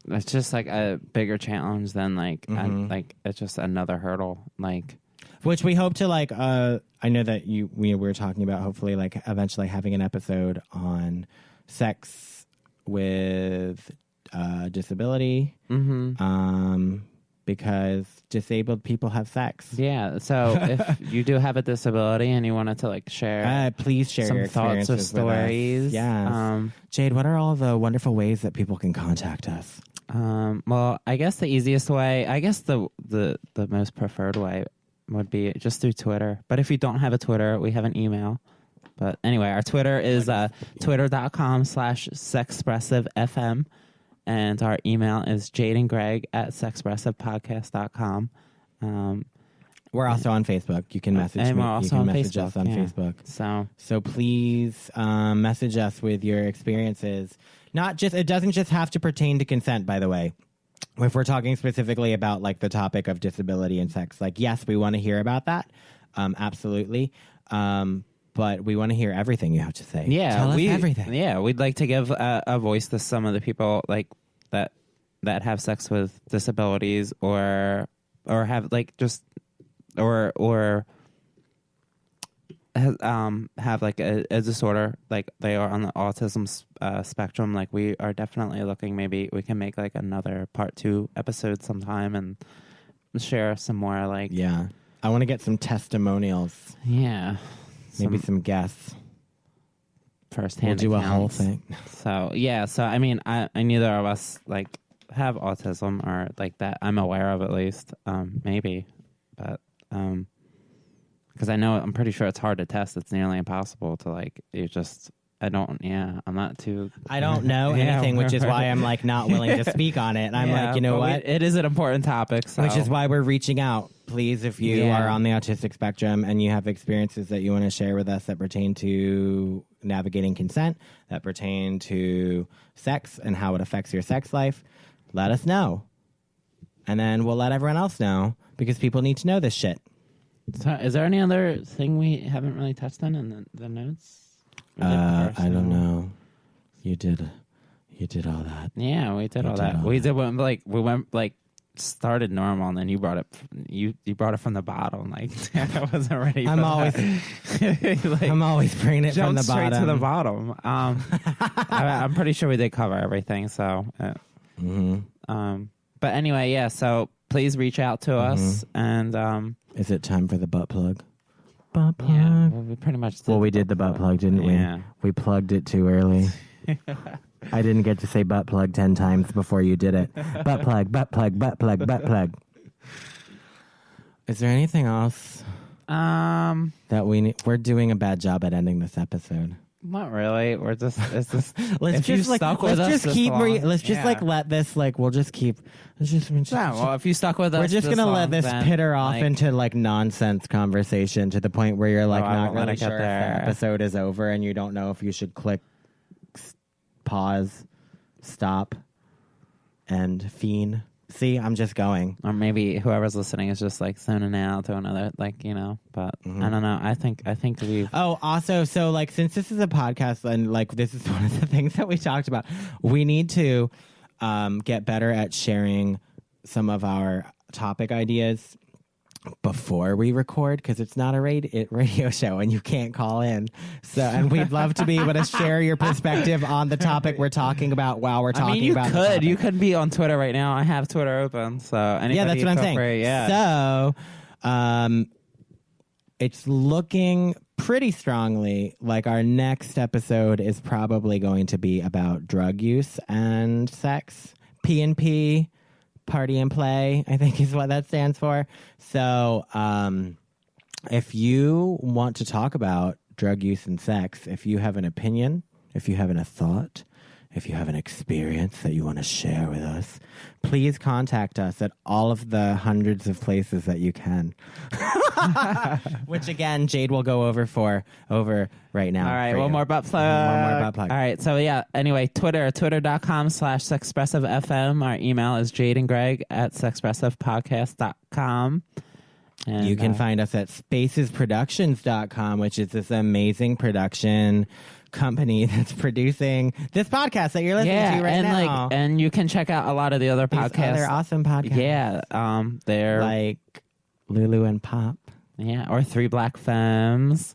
it's just like a bigger challenge than like, like it's just another hurdle. Like, which we hope to like, I know that we were talking about hopefully like eventually having an episode on sex with disability, because disabled people have sex. Yeah. So if you do have a disability and you wanted to like share, please share some your thoughts or stories. Yeah. Jade, what are all the wonderful ways that people can contact us? Well, I guess the easiest way, I guess the most preferred way would be just through Twitter. But if you don't have a Twitter, we have an email. But anyway, our Twitter is twitter.com/sexpressivefm. And our email is jadeandgreg@sexpressivepodcast.com. We're also on Facebook. You can message me. We're also you can on message Facebook, us on Facebook. So please message us with your experiences. It doesn't just have to pertain to consent, by the way. If we're talking specifically about like the topic of disability and sex, like, yes, we want to hear about that. Absolutely. But we want to hear everything you have to say. Yeah, tell us everything. Yeah, we'd like to give a voice to some of the people like that have sex with disabilities or have like just or have like a disorder, like they are on the autism spectrum. Like, we are definitely looking, maybe we can make like another part 2 episode sometime and share some more like I want to get some testimonials. Yeah. Maybe some guests. First-hand We'll do accounts. a whole thing. So, yeah. So, I mean, I neither of us, like, have autism or, like, that I'm aware of at least. Maybe. But, because I'm pretty sure it's hard to test. It's nearly impossible to, like, I'm not too. I don't know anything, which is why I'm like not willing to speak on it. And I'm like, you know what? It is an important topic. So. Which is why we're reaching out. Please, if you are on the autistic spectrum and you have experiences that you want to share with us that pertain to navigating consent, that pertain to sex and how it affects your sex life, let us know. And then we'll let everyone else know because people need to know this shit. So is there any other thing we haven't really touched on in the notes? I don't know. You did all that. Yeah, we did all that. We started normal, and then you brought it. You brought it from the bottom. Like I wasn't ready. I'm always bringing it from the straight bottom to the bottom. I'm pretty sure we did cover everything. So, but anyway, yeah. So please reach out to us, and is it time for the butt plug? Butt plug. Yeah, well, we pretty much did. Well, we did the butt plug, didn't we? Yeah. We plugged it too early. I didn't get to say butt plug 10 times before you did it. Butt plug, butt plug, butt plug, butt plug. Is there anything else that we need? We're doing a bad job at ending this episode. Not really. We're just. It's just. Let's just let this. Yeah. Well, if you stuck with us, we're just gonna let this pitter off into like nonsense conversation to the point where you're like not really sure if the episode is over and you don't know if you should click pause, stop, and fiend. See, I'm just going. Or maybe whoever's listening is just like zoning out to another, like, you know, but I don't know. I think we've. Oh, also, so like, since this is a podcast and like, this is one of the things that we talked about, we need to get better at sharing some of our topic ideas before we record, because it's not a radio show and you can't call in. So, and we'd love to be able to share your perspective on the topic we're talking about while we're talking about. You could be on Twitter right now. I have Twitter open, so anybody. Yeah, that's what I'm saying. Free, yeah. So, it's looking pretty strongly like our next episode is probably going to be about drug use and sex. P&P. Party and play, I think is what that stands for. So if you want to talk about drug use and sex, if you have an opinion, if you have a thought, if you have an experience that you want to share with us, please contact us at all of the hundreds of places that you can. Which again, Jade will go over right now. All right, one more butt plug. All right, so yeah, anyway, twitter.com/sexpressivefm. Our email is jadeandgreg at sexpressivepodcast.com. And you can find us at spacesproductions.com, which is this amazing production company that's producing this podcast that you're listening to right now. And you can check out a lot of the other podcasts. They're awesome podcasts. Yeah, they're like Lulu and Pop. Yeah, or Three Black Femmes.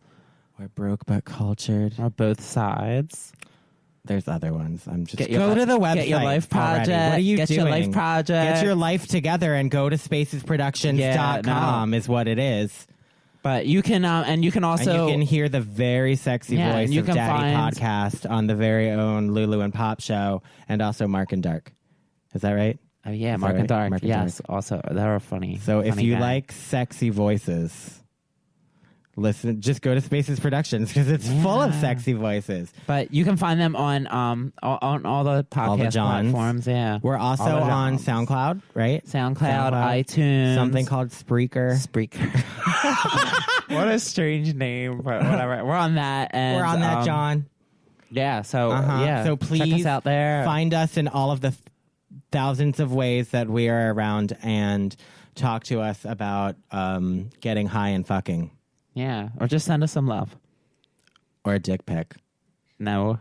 Or Broke But Cultured. Or Both Sides. There's other ones. I'm just go to the website. Get your life project. Already. What are you doing? Get your life project. Get your life together and go to spacesproductions.com is what it is. But you can, and you can also... And you can hear the very sexy voice of Daddy Podcast on the very own Lulu and Pop show, and also Mark and Dark. Is that right? Oh, yeah, Mark and Dark. Yes, also. They were funny. So if you like sexy voices... Listen, just go to Spaces Productions because it's full of sexy voices. But you can find them on all the podcast platforms. Yeah, we're also on SoundCloud, right? SoundCloud, iTunes, something called Spreaker. What a strange name, but whatever. We're on that, and we're on that, John. Yeah, so yeah, so please check us out there. Find us in all of the thousands of ways that we are around, and talk to us about getting high and fucking. Yeah, or just send us some love. Or a dick pic. No.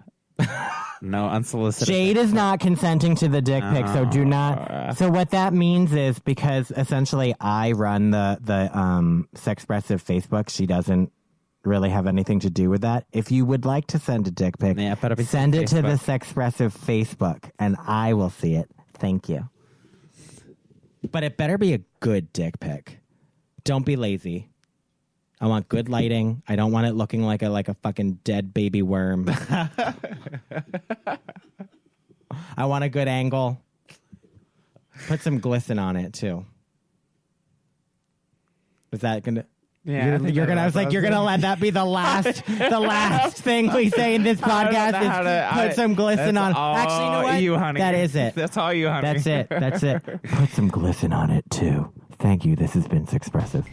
No unsolicited. Jade is not consenting to the dick pic, so do not. So what that means is, because essentially I run the Sexpressive Facebook, she doesn't really have anything to do with that. If you would like to send a dick pic, send it to the Sexpressive Facebook, and I will see it. Thank you. But it better be a good dick pic. don't be lazy. I want good lighting. I don't want it looking like a fucking dead baby worm. I want a good angle. Put some glisten on it too. Is that gonna? Yeah, you're gonna. I was like, you're gonna let that be the last thing we say in this podcast. Is put some glisten on. Actually, you know what? You, honey. That is it. That's all you, honey. That's it. Put some glisten on it too. Thank you. This has been Sexpressive.